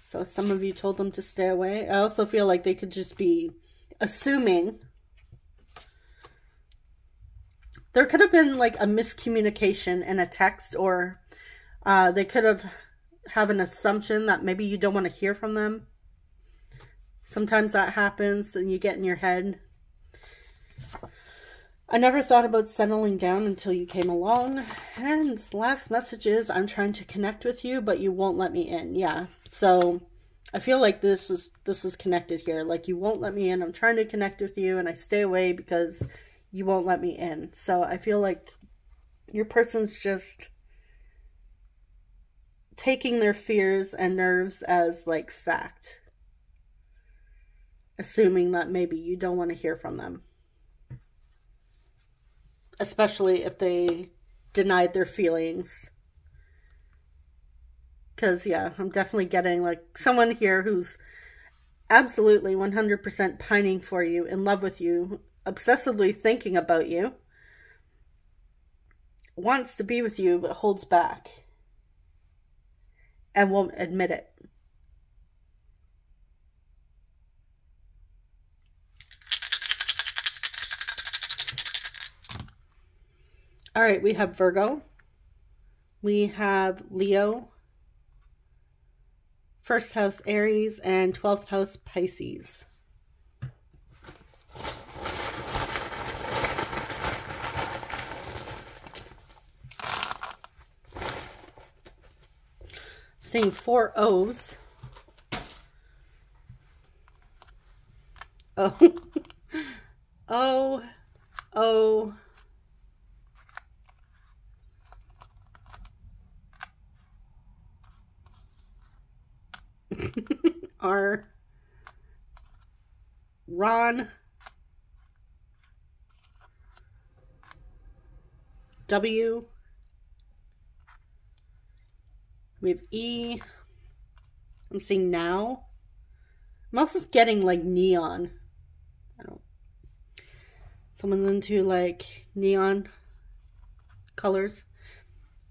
So some of you told them to stay away. I also feel like they could just be assuming. There could have been like a miscommunication in a text, or they could have an assumption that maybe you don't want to hear from them. Sometimes that happens and you get in your head. I never thought about settling down until you came along. And last message is, I'm trying to connect with you, but you won't let me in. Yeah. So I feel like this is connected here. Like, you won't let me in. I'm trying to connect with you and I stay away because you won't let me in. So I feel like your person's just taking their fears and nerves as like fact, assuming that maybe you don't want to hear from them, especially if they denied their feelings. Because yeah, I'm definitely getting like someone here who's absolutely 100% pining for you, in love with you, obsessively thinking about you, wants to be with you but holds back and won't admit it. All right, we have Virgo. We have Leo. First house Aries and 12th house Pisces. Seeing 4 O's. Oh. O. R. Ron. W. We have E. I'm seeing now. I'm also getting like neon. I don't. Someone's into like neon colors.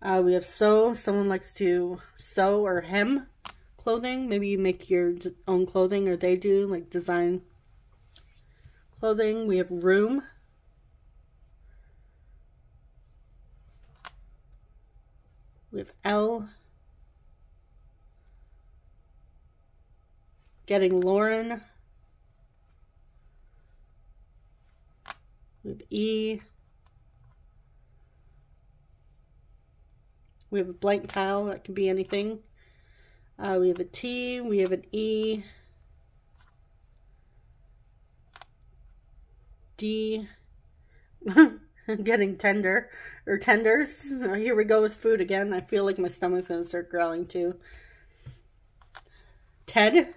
We have sew. Someone likes to sew or hem clothing. Maybe you make your own clothing, or they do, like design clothing. We have room. We have L. Getting Lauren. We have E. We have a blank tile. That could be anything. We have a T. We have an E. D. I'm getting tender. Or tenders. Here we go with food again. I feel like my stomach's going to start growling too. Ted.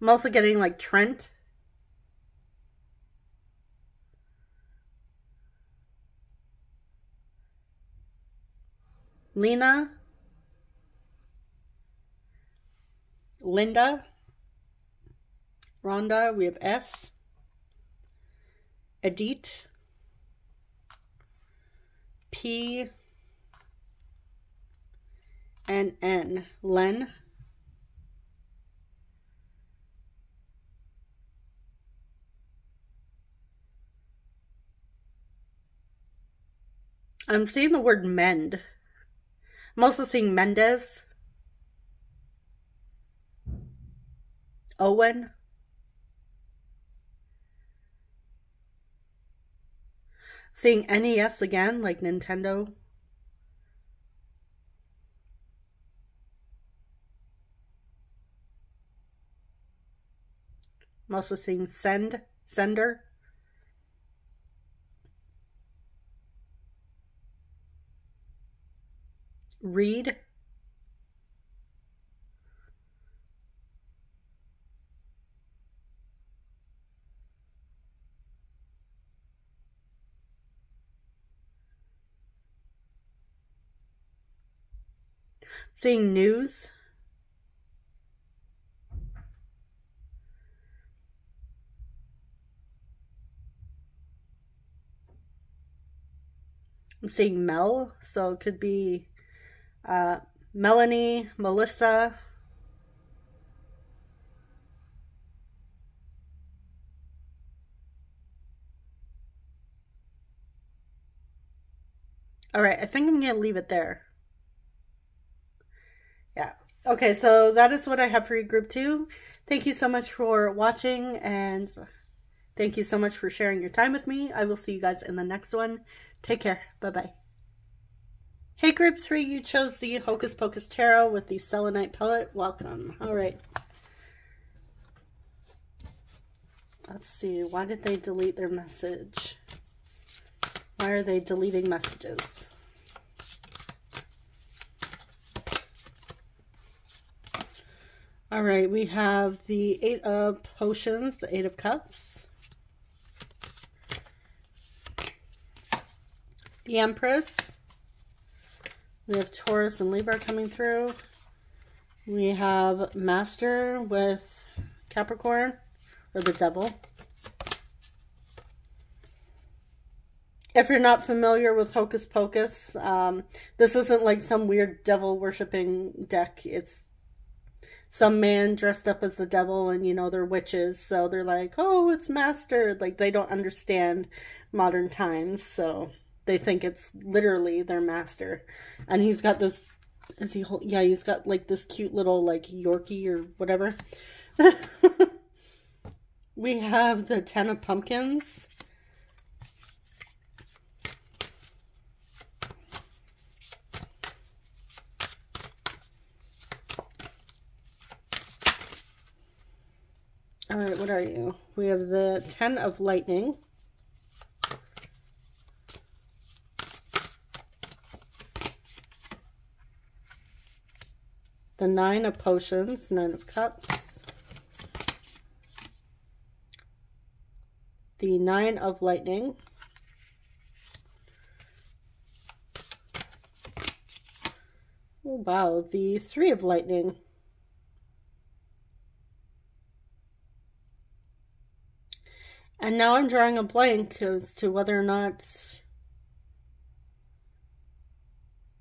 I'm also getting like Trent. Lena. Linda. Rhonda. We have S. Edith. P. And N. Len. I'm seeing the word mend. I'm also seeing Mendez. Owen. Seeing NES again, like Nintendo. I'm also seeing sender. Read. Seeing news. I'm seeing Mel, so it could be Melanie, Melissa. All right, I think I'm going to leave it there. Yeah. Okay, so that is what I have for you, group 2. Thank you so much for watching, and thank you so much for sharing your time with me. I will see you guys in the next one. Take care. Bye-bye. Hey, group 3, you chose the Hocus Pocus Tarot with the Selenite Pellet. Welcome. All right. Let's see. Why did they delete their message? Why are they deleting messages? All right, we have the 8 of Potions, the 8 of Cups, the Empress. We have Taurus and Libra coming through. We have Master with Capricorn, or the Devil. If you're not familiar with Hocus Pocus, this isn't like some weird devil worshipping deck. It's some man dressed up as the devil, and you know, they're witches, so they're like, oh, it's Master. Like, they don't understand modern times, so they think it's literally their master. And he's got this, yeah, he's got like this cute little like Yorkie or whatever. We have the 10 of Pumpkins. All right, what are you? We have the 10 of Lightning. The 9 of Potions, 9 of Cups. The 9 of Lightning. Oh, wow, the 3 of Lightning. And now I'm drawing a blank as to whether or not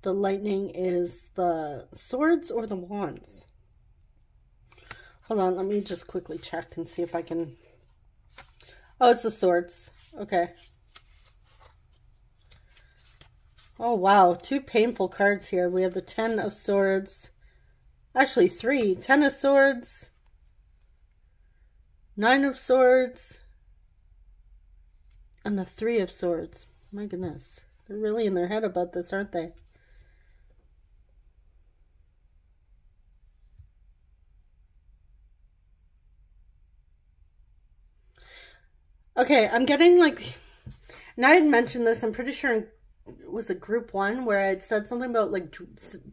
the lightning is the swords or the wands. Hold on, let me just quickly check and see if I can... Oh, it's the swords. Okay. Oh, wow. 2 painful cards here. We have the 10 of Swords. Actually, 3. 10 of Swords. 9 of Swords. And the 3 of Swords. My goodness. They're really in their head about this, aren't they? Okay, I'm getting like... And I had mentioned this, I'm pretty sure it was a group 1 where I'd said something about like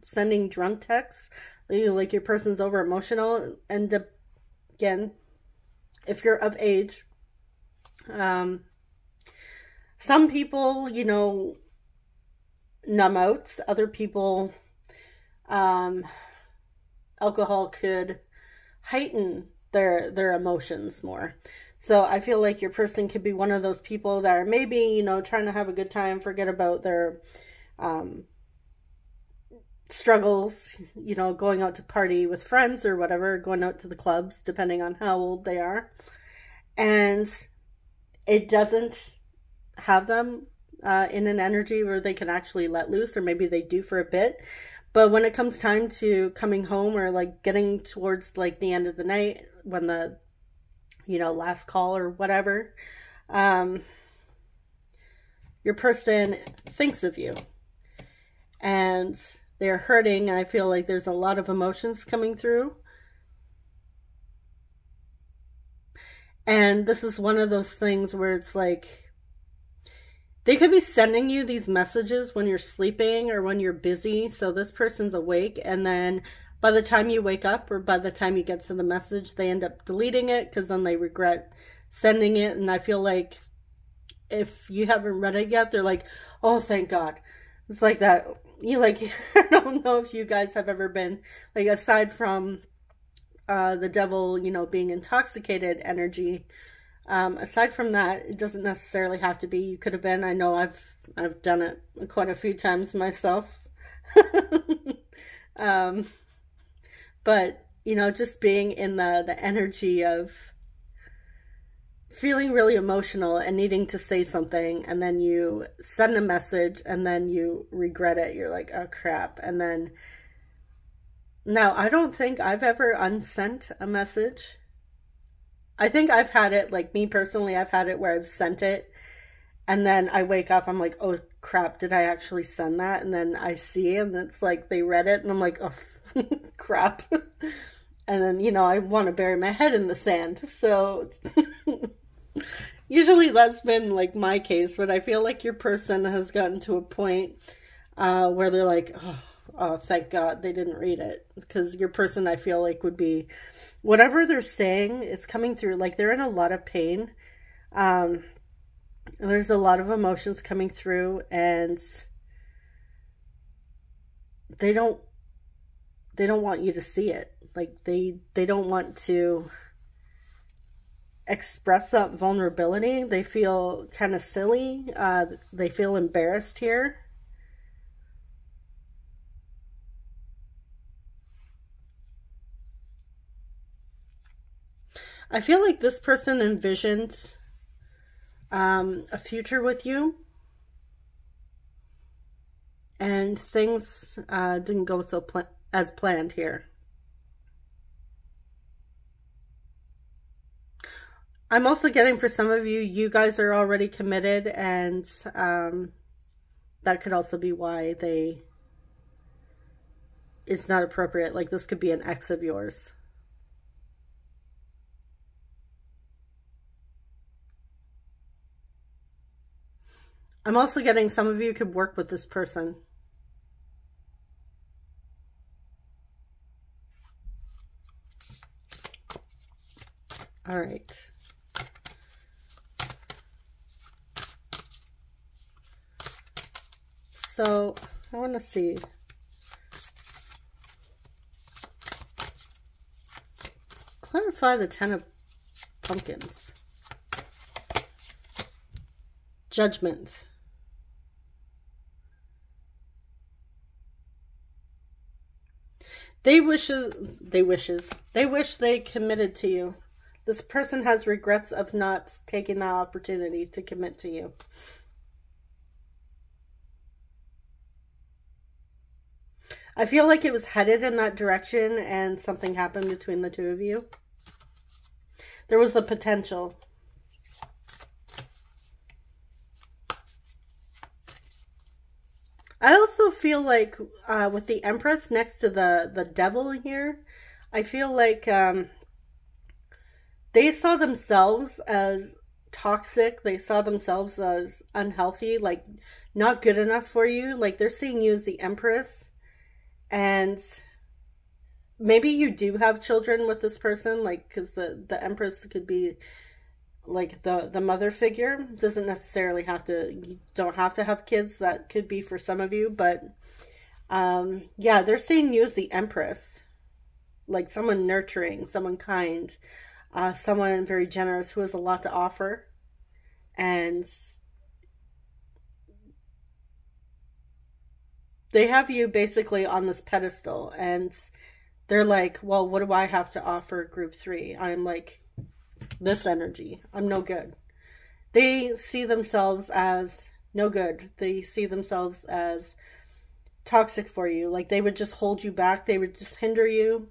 sending drunk texts. Like your person's over emotional. And again, if you're of age... some people, you know, numb out. Other people, alcohol could heighten their emotions more. So I feel like your person could be one of those people that are maybe, you know, trying to have a good time, forget about their struggles, you know, going out to party with friends or whatever, going out to the clubs, depending on how old they are. And it doesn't have them in an energy where they can actually let loose, or maybe they do for a bit. But when it comes time to coming home or like getting towards like the end of the night, when the, you know, last call or whatever, your person thinks of you. And they're hurting, and I feel like there's a lot of emotions coming through. And this is one of those things where it's like, they could be sending you these messages when you're sleeping or when you're busy. So this person's awake, and then by the time you wake up or by the time you get to the message, they end up deleting it because then they regret sending it. And I feel like if you haven't read it yet, they're like, oh, thank God. It's like that. You like, I don't know if you guys have ever been, like, aside from the devil, you know, being intoxicated energy, aside from that, it doesn't necessarily have to be. You could have been. I know I've done it quite a few times myself. But you know, just being in the energy of feeling really emotional and needing to say something, and then you send a message and then you regret it. You're like, oh crap. And then now I don't think I've ever unsent a message. I think I've had it, like me personally, I've had it where I've sent it and then I wake up, I'm like, oh crap, did I actually send that? And then I see, and it's like they read it and I'm like, oh crap. And then, you know, I want to bury my head in the sand. So usually that's been like my case, but I feel like your person has gotten to a point where they're like, oh, thank God they didn't read it. Because your person, I feel like, would be, whatever they're saying is coming through. Like, they're in a lot of pain. There's a lot of emotions coming through, and they don't want you to see it. Like, they don't want to express that vulnerability. They feel kind of silly. They feel embarrassed here. I feel like this person envisions a future with you, and things didn't go so as planned here. I'm also getting, for some of you, you guys are already committed, and that could also be why it's not appropriate. Like, this could be an ex of yours. I'm also getting, some of you could work with this person. All right. So I want to see. Clarify the 10 of Pumpkins. Judgment. They wish they committed to you. This person has regrets of not taking that opportunity to commit to you. I feel like it was headed in that direction and something happened between the two of you. There was the potential. I also feel like with the Empress next to the devil here, I feel like they saw themselves as toxic. They saw themselves as unhealthy, like not good enough for you. Like, they're seeing you as the Empress. And maybe you do have children with this person, like, because the Empress could be like the mother figure. Doesn't necessarily have to, you don't have to have kids. That could be for some of you, but yeah, they're seeing you as the Empress, like someone nurturing, someone kind, someone very generous who has a lot to offer. And they have you basically on this pedestal, and they're like, well, what do I have to offer group 3? I'm like this energy. I'm no good. They see themselves as no good. They see themselves as toxic for you. Like, they would just hold you back. They would just hinder you.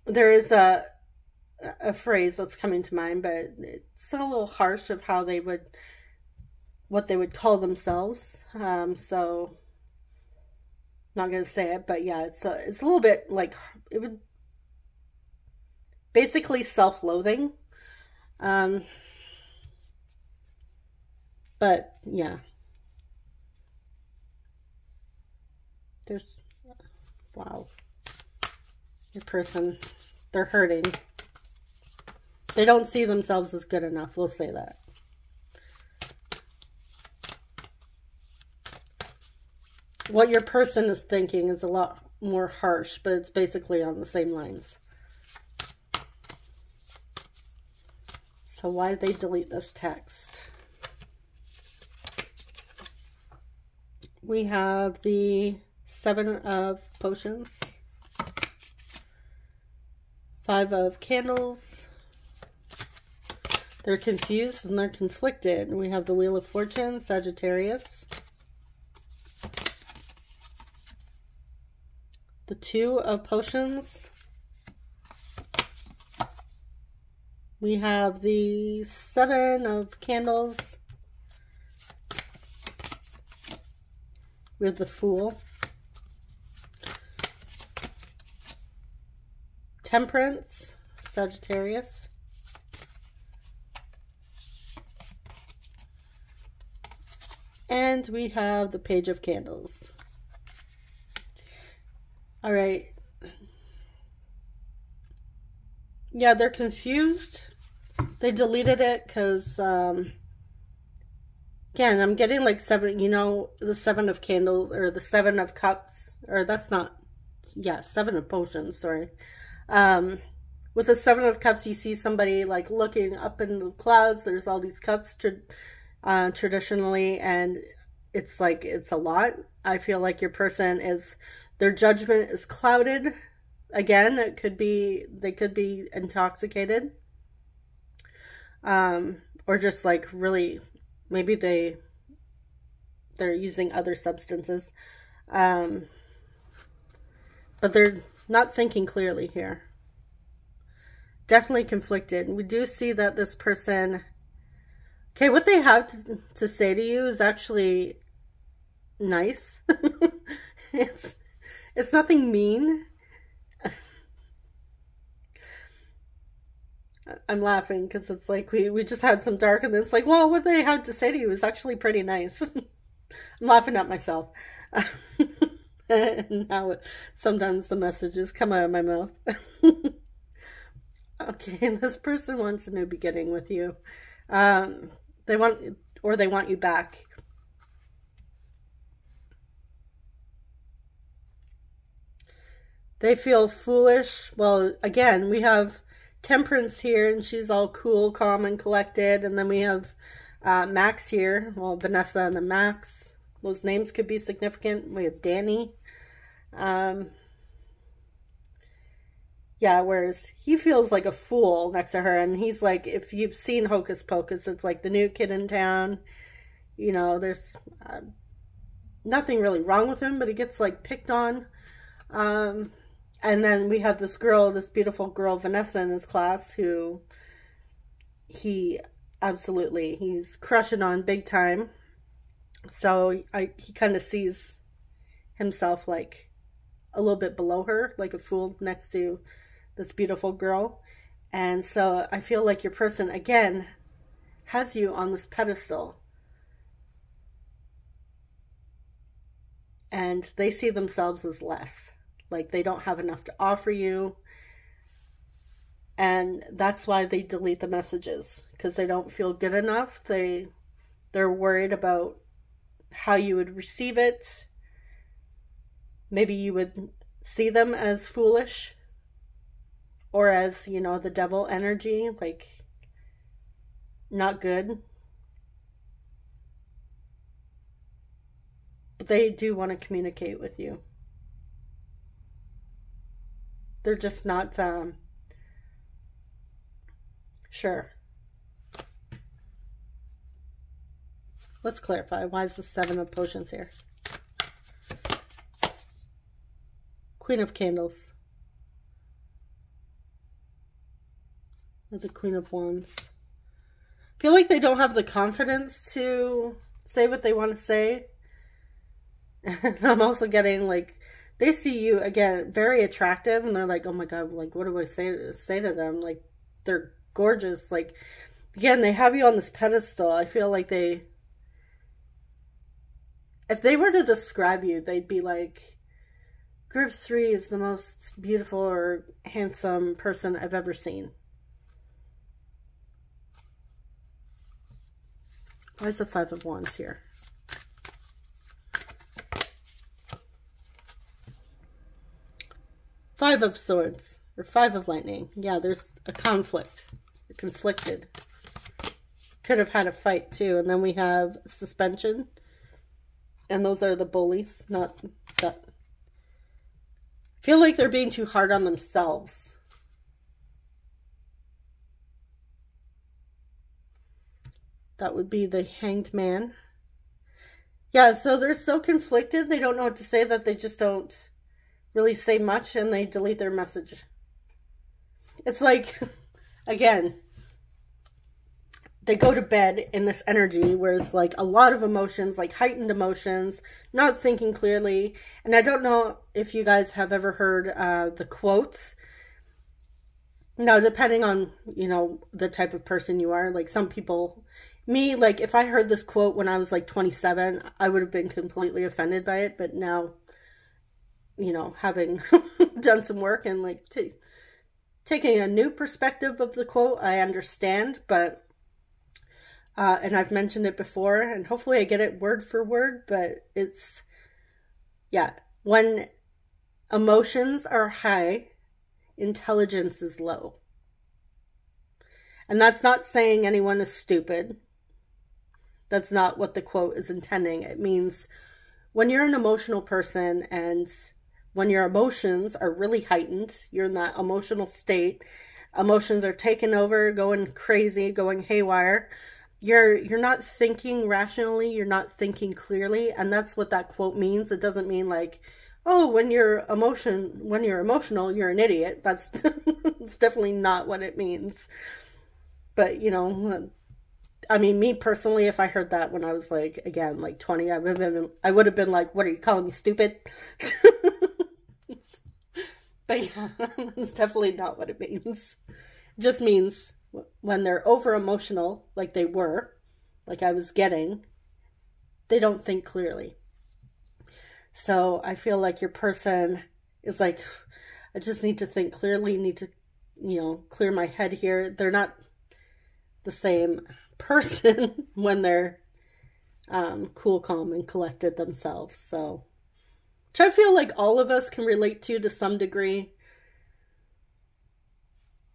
There is a a phrase that's coming to mind, but it's a little harsh of how they would, what they would call themselves. So not gonna say it, but yeah, it's a little bit like, it would basically self-loathing. But yeah, there's, wow, your person, they're hurting. They don't see themselves as good enough, we'll say that. What your person is thinking is a lot more harsh, but it's basically on the same lines. So why did they delete this text? We have the 7 of Potions, 5 of Candles. They're confused and they're conflicted. We have the Wheel of Fortune, Sagittarius. The 2 of Potions. We have the 7 of Candles. We have the Fool. Temperance, Sagittarius. And we have the Page of Candles. All right. Yeah, they're confused. They deleted it because, again, I'm getting like 7, you know, the 7 of Candles, or the 7 of Cups, or that's not, yeah, 7 of Potions, sorry. With the 7 of Cups, you see somebody like looking up in the clouds. There's all these cups traditionally, and it's like, it's a lot. I feel like your person is, their judgment is clouded. Again, it could be, they could be intoxicated. Or just like really, maybe they're using other substances. But they're not thinking clearly here. Definitely conflicted. We do see that this person, okay, what they have to say to you is actually nice. It's nothing mean. I'm laughing because it's like we just had some dark, and it's like, well, what they had to say to you is actually pretty nice. I'm laughing at myself. And now sometimes the messages come out of my mouth. Okay, this person wants a new beginning with you. They want you back. They feel foolish. Well, again, we have Temperance here, and she's all cool, calm, and collected. And then we have Max here. Well, Vanessa and then Max. Those names could be significant. We have Danny. Yeah, whereas he feels like a fool next to her. And he's like, if you've seen Hocus Pocus, it's like the new kid in town. You know, there's nothing really wrong with him, but he gets like picked on. And then we have this girl, this beautiful girl, Vanessa, in his class, who he's crushing on big time. So he kind of sees himself like a little bit below her, like a fool next to this beautiful girl. And so I feel like your person, again, has you on this pedestal. And they see themselves as less. Like they don't have enough to offer you. And that's why they delete the messages, because they don't feel good enough. They're worried about how you would receive it. Maybe you would see them as foolish, or as, you know, the devil energy, like not good. But they do want to communicate with you. They're just not sure. Let's clarify. Why is the 7 of Potions here? Queen of Candles. with the Queen of Wands. I feel like they don't have the confidence to say what they want to say. And I'm also getting like, they see you, again, very attractive, and they're like, oh my God, like, what do I say to them? Like, they're gorgeous. Like, again, they have you on this pedestal. I feel like if they were to describe you, they'd be like, Group 3 is the most beautiful or handsome person I've ever seen. Why is the Five of Wands here? Five of Swords, or Five of Lightning. Yeah, there's a conflict. You're conflicted. Could have had a fight too. And then we have suspension. And those are the bullies, not that. I feel like they're being too hard on themselves. That would be the Hanged Man. Yeah, so they're so conflicted, they don't know what to say, that they just don't really say much, and they delete their message. It's like, again, they go to bed in this energy where it's like a lot of emotions, like heightened emotions, not thinking clearly. And I don't know if you guys have ever heard the quotes. Now, depending on, you know, the type of person you are, like some people, me, like if I heard this quote when I was like 27, I would have been completely offended by it. But now, you know, having done some work and like taking a new perspective of the quote, I understand. But and I've mentioned it before, and hopefully I get it word for word, but it's, yeah, when emotions are high, intelligence is low. And that's not saying anyone is stupid. That's not what the quote is intending. It means when you're an emotional person and when your emotions are really heightened, you're in that emotional state, emotions are taking over, going crazy, going haywire, you're not thinking rationally, you're not thinking clearly, and that's what that quote means. It doesn't mean like, oh, when you're emotional, you're an idiot. That's it's definitely not what it means. But, you know, I mean, me personally, if I heard that when I was like, again, like 20, I would have been like, what are you calling me, stupid? But yeah, that's definitely not what it means. It just means when they're over emotional, like they were, like I was getting, they don't think clearly. So I feel like your person is like, I just need to think clearly, need to, you know, clear my head here. They're not the same person when they're cool, calm, and collected themselves. So, which I feel like all of us can relate to some degree.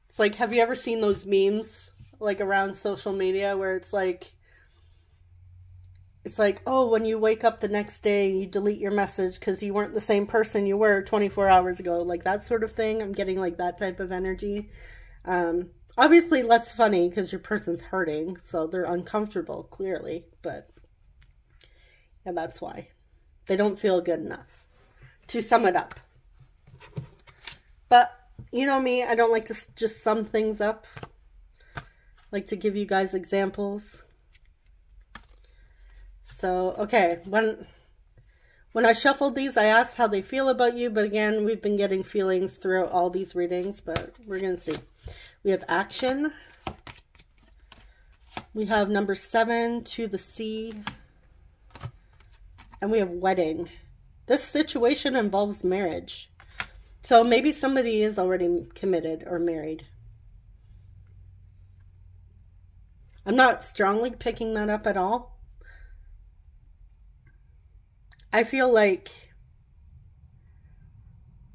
It's like, have you ever seen those memes like around social media where it's like, oh, when you wake up the next day, you delete your message because you weren't the same person you were 24 hours ago. Like that sort of thing. I'm getting like that type of energy. Obviously less funny because your person's hurting, so they're uncomfortable, clearly. But, and that's why. They don't feel good enough. To sum it up. But, you know me, I don't like to just sum things up. I like to give you guys examples. So, okay, when I shuffled these, I asked how they feel about you, but again, we've been getting feelings throughout all these readings, but we're going to see. We have action. We have number 7, to the sea. And we have wedding. This situation involves marriage. So maybe somebody is already committed or married. I'm not strongly picking that up at all. I feel like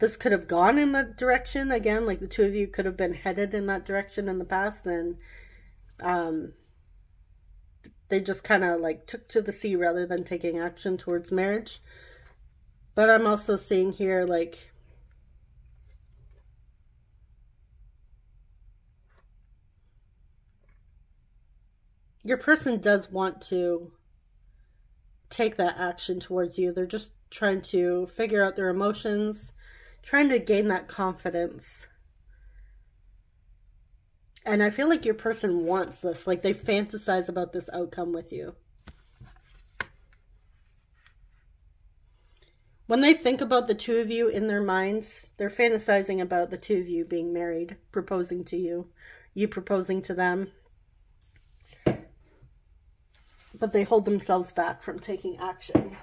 this could have gone in that direction. Again, like the two of you could have been headed in that direction in the past, and they just kind of like took to the sea rather than taking action towards marriage. But I'm also seeing here like your person does want to take that action towards you. They're just trying to figure out their emotions, trying to gain that confidence. And I feel like your person wants this. Like they fantasize about this outcome with you. When they think about the two of you in their minds, they're fantasizing about the two of you being married, proposing to you, you proposing to them. But they hold themselves back from taking action.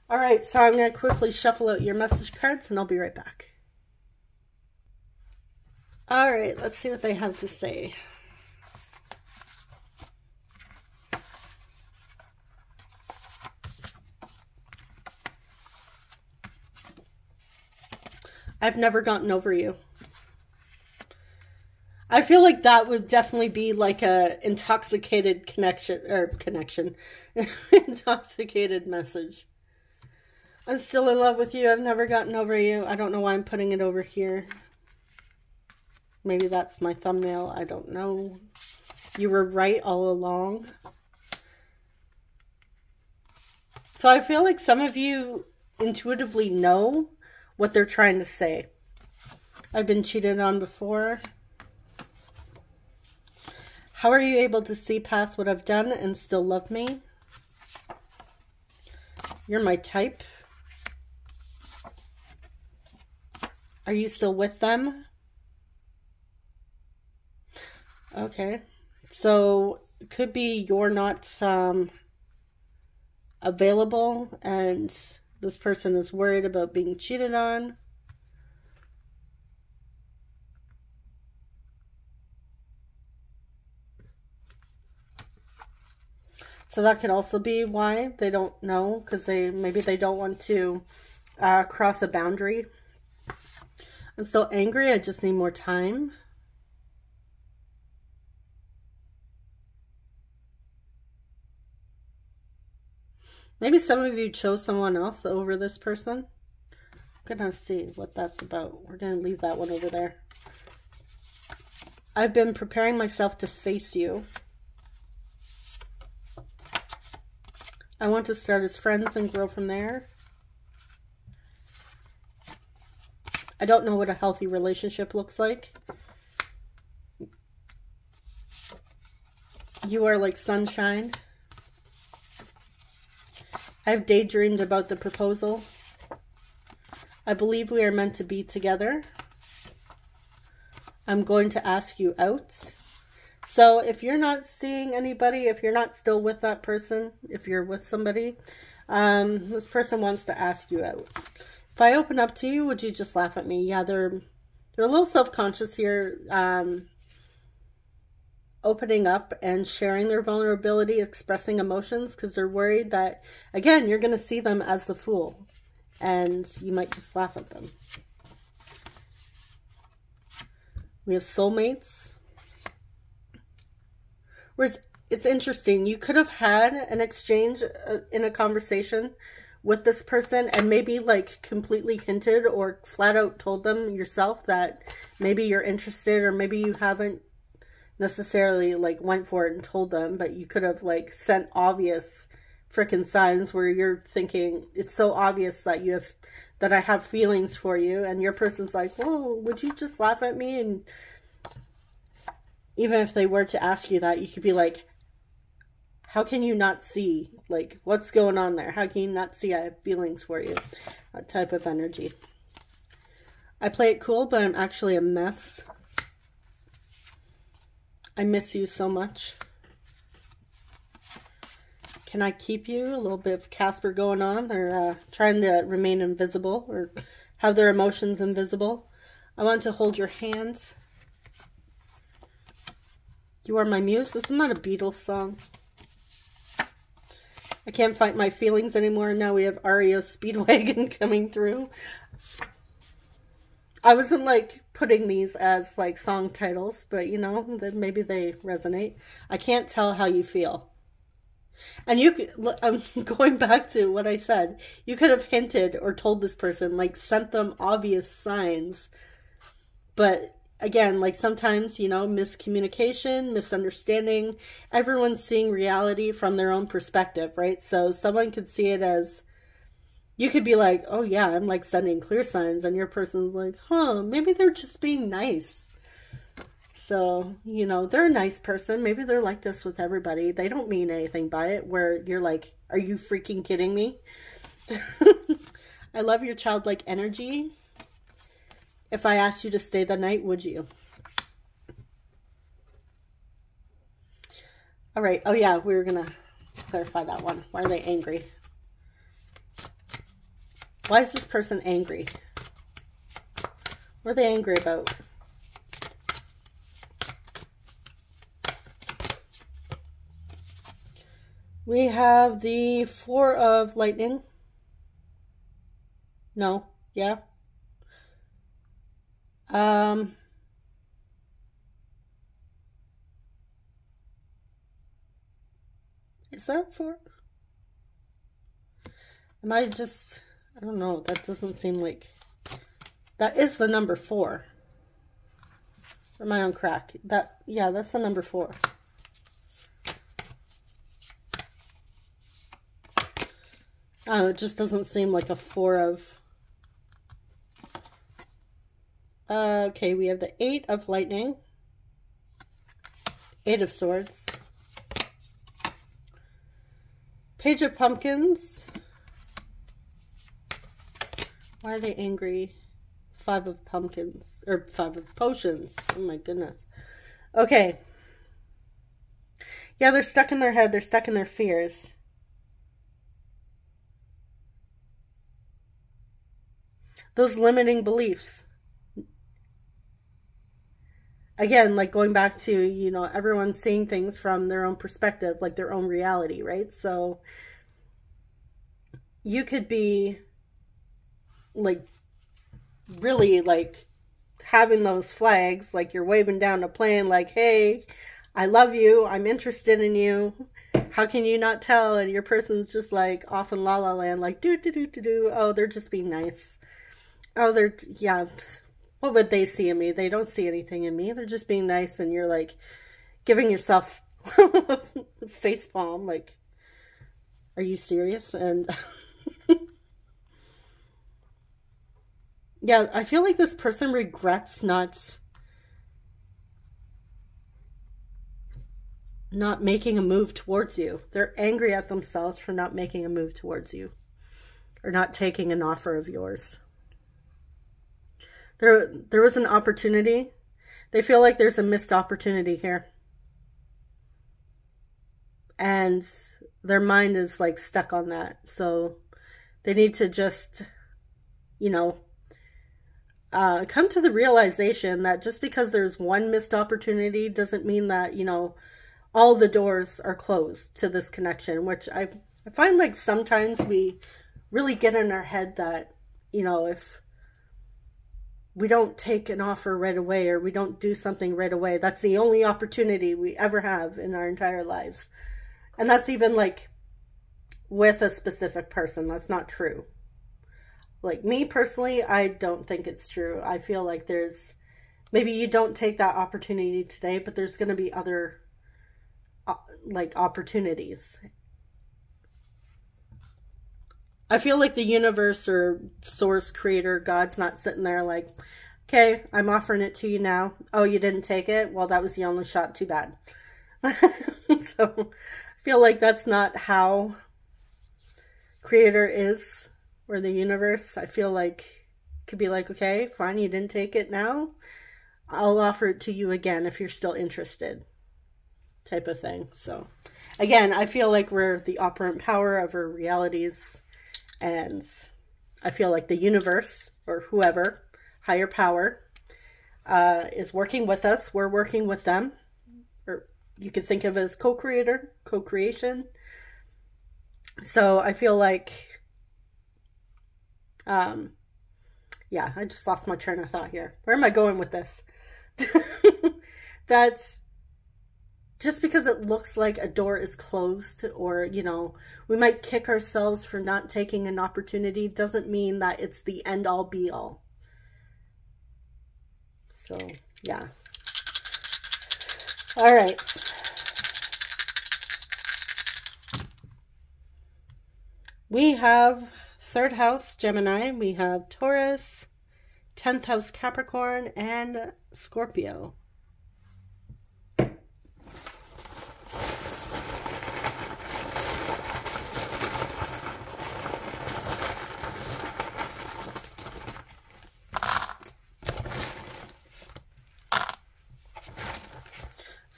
All right, so I'm going to quickly shuffle out your message cards and I'll be right back. All right, let's see what they have to say. I've never gotten over you. I feel like that would definitely be like a intoxicated connection, intoxicated message. I'm still in love with you. I've never gotten over you. I don't know why I'm putting it over here. Maybe that's my thumbnail. I don't know. You were right all along. So I feel like some of you intuitively know what they're trying to say. I've been cheated on before. How are you able to see past what I've done and still love me? You're my type. Are you still with them? Okay. So it could be you're not available and this person is worried about being cheated on. So that could also be why they don't know, because maybe they don't want to cross a boundary. I'm still angry. I just need more time. Maybe some of you chose someone else over this person. I'm going to see what that's about. We're going to leave that one over there. I've been preparing myself to face you. I want to start as friends and grow from there. I don't know what a healthy relationship looks like. You are like sunshine. I've daydreamed about the proposal. I believe we are meant to be together. I'm going to ask you out. So if you're not seeing anybody, if you're not still with that person, if you're with somebody, this person wants to ask you out. If I open up to you, would you just laugh at me? Yeah, they're a little self-conscious here, opening up and sharing their vulnerability, expressing emotions, because they're worried that, again, you're going to see them as the fool and you might just laugh at them. We have soulmates. Whereas it's interesting, you could have had an exchange in a conversation with this person and maybe like completely hinted or flat out told them yourself that maybe you're interested, or maybe you haven't necessarily like went for it and told them, but you could have like sent obvious freaking signs where you're thinking it's so obvious that I have feelings for you, and your person's like, well, would you just laugh at me? And even if they were to ask you that, you could be like, how can you not see? Like, what's going on there? How can you not see I have feelings for you? That type of energy. I play it cool, but I'm actually a mess. I miss you so much. Can I keep you? A little bit of Casper going on. They're trying to remain invisible or have their emotions invisible. I want to hold your hands. You are my muse. This is not a Beatles song. I can't fight my feelings anymore. Now we have REO Speedwagon coming through. I wasn't like putting these as like song titles, but you know, maybe they resonate. I can't tell how you feel. And you could, I'm going back to what I said. You could have hinted or told this person, like sent them obvious signs. But again, like sometimes, you know, miscommunication, misunderstanding. Everyone's seeing reality from their own perspective, right? So someone could see it as, you could be like, oh yeah, I'm like sending clear signs. And your person's like, huh, maybe they're just being nice. So, you know, they're a nice person. Maybe they're like this with everybody. They don't mean anything by it, where you're like, are you freaking kidding me? I love your childlike energy. If I asked you to stay the night, would you? All right. Oh, yeah, we were going to clarify that one. Why are they angry? Why is this person angry? What are they angry about? We have the Four of Lightning. No. Yeah. Is that four? Am I just... I don't know. That doesn't seem like... That is the number 4. Or am I on crack? Yeah, that's the number 4. Oh, it just doesn't seem like a 4 of... okay, we have the 8 of Lightning. 8 of Swords. Page of Pumpkins. Why are they angry? 5 of Pumpkins. Or 5 of Potions. Oh my goodness. Okay. Yeah, they're stuck in their head. They're stuck in their fears. Those limiting beliefs. Again, like going back to, you know, everyone seeing things from their own perspective, like their own reality, right? So you could be like really like having those flags, like you're waving down a plane like, hey, I love you, I'm interested in you, how can you not tell? And your person's just like off in la la land, like do do do do do. Oh, they're just being nice. Oh, they're, yeah, what would they see in me? They don't see anything in me. They're just being nice. And you're like giving yourself face palm. Like, are you serious? And yeah, I feel like this person regrets not making a move towards you. They're angry at themselves for not making a move towards you or not taking an offer of yours. There was an opportunity. They feel like there's a missed opportunity here. And their mind is like stuck on that. So they need to just, you know, come to the realization that just because there's one missed opportunity doesn't mean that, you know, all the doors are closed to this connection, which I find like sometimes we really get in our head that, you know, if we don't take an offer right away or we don't do something right away, that's the only opportunity we ever have in our entire lives. And that's even like with a specific person. That's not true. Like me personally, I don't think it's true. I feel like there's, maybe you don't take that opportunity today, but there's going to be other like opportunities. I feel like the universe or source, creator, God's not sitting there like, okay, I'm offering it to you now. Oh, you didn't take it? Well, that was the only shot. Too bad. So I feel like that's not how creator is, or the universe. I feel like it could be like, okay, fine, you didn't take it now. I'll offer it to you again if you're still interested, type of thing. So again, I feel like we're the operant power of our realities. And I feel like the universe or whoever, higher power, is working with us. We're working with them. Or you could think of it as co-creator, co-creation. So I feel like, yeah, I just lost my train of thought here. Where am I going with this? That's just because it looks like a door is closed, or, you know, we might kick ourselves for not taking an opportunity, doesn't mean that it's the end all be all. So, yeah. All right. We have 3rd house, Gemini. We have Taurus, 10th house, Capricorn, and Scorpio.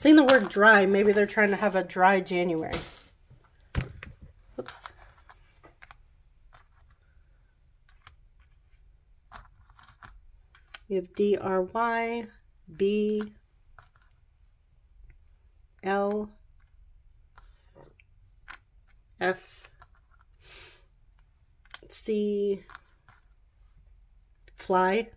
Saying the word dry, maybe they're trying to have a dry January. Oops. You have D-R-Y, B, L, F, C, fly.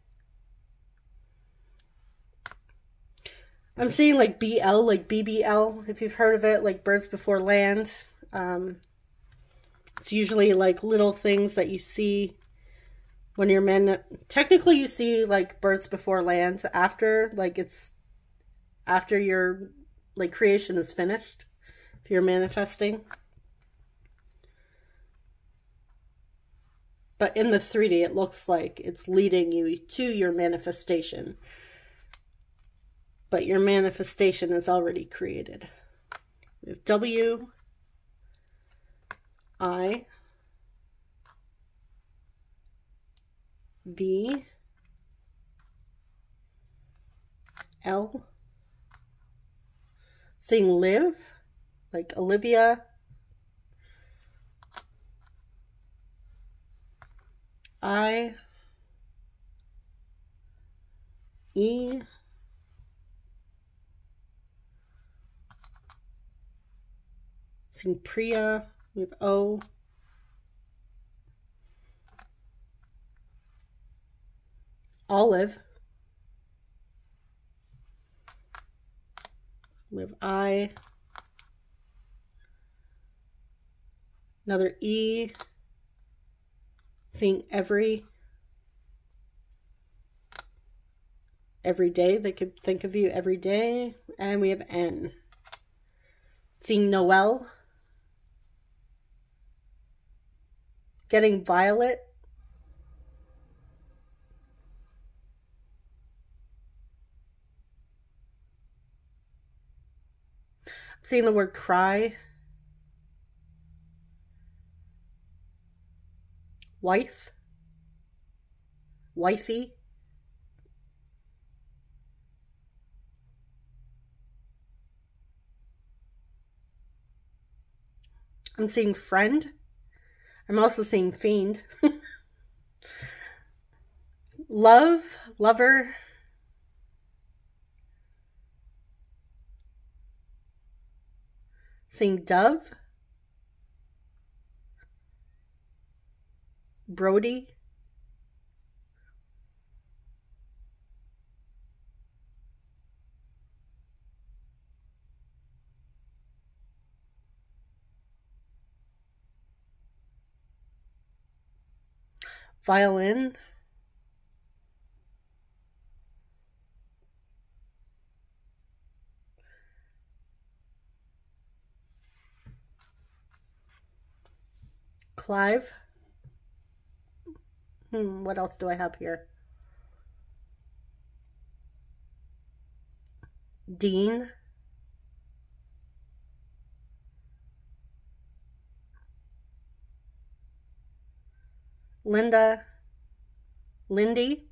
I'm seeing like BL, like BBL, if you've heard of it, like birds before land. It's usually like little things that you see when you're technically you see like birds before land after, like it's after your like creation is finished, if you're manifesting. But in the 3D, it looks like it's leading you to your manifestation. But your manifestation is already created. We have W, I, V, L, saying live, like Olivia, I, E, saying Priya, we have O, Olive, we have I, another E, saying every day, they could think of you every day. And we have N, seeing Noel, getting violet, seeing the word cry, wife, wifey, I'm seeing friend. I'm also seeing fiend. Love, lover, seeing dove, Brody, violin, Clive. What else do I have here? Dean, Linda, Lindy,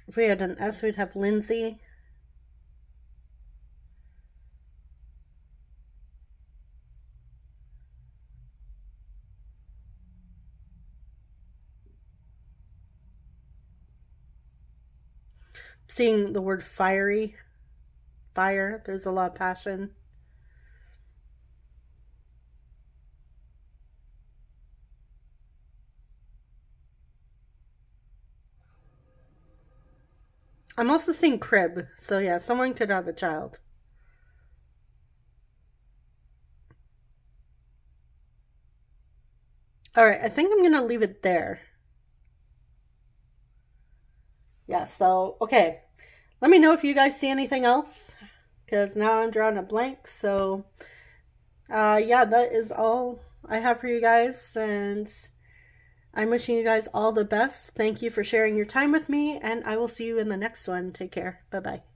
if we had an S, we'd have Lindsay, seeing the word fiery, fire, there's a lot of passion. I'm also seeing crib, so yeah, someone could have a child. All right, I think I'm gonna leave it there. Yeah, so, okay. Let me know if you guys see anything else, because now I'm drawing a blank. So, yeah, that is all I have for you guys, and I'm wishing you guys all the best. Thank you for sharing your time with me, and I will see you in the next one. Take care. Bye-bye.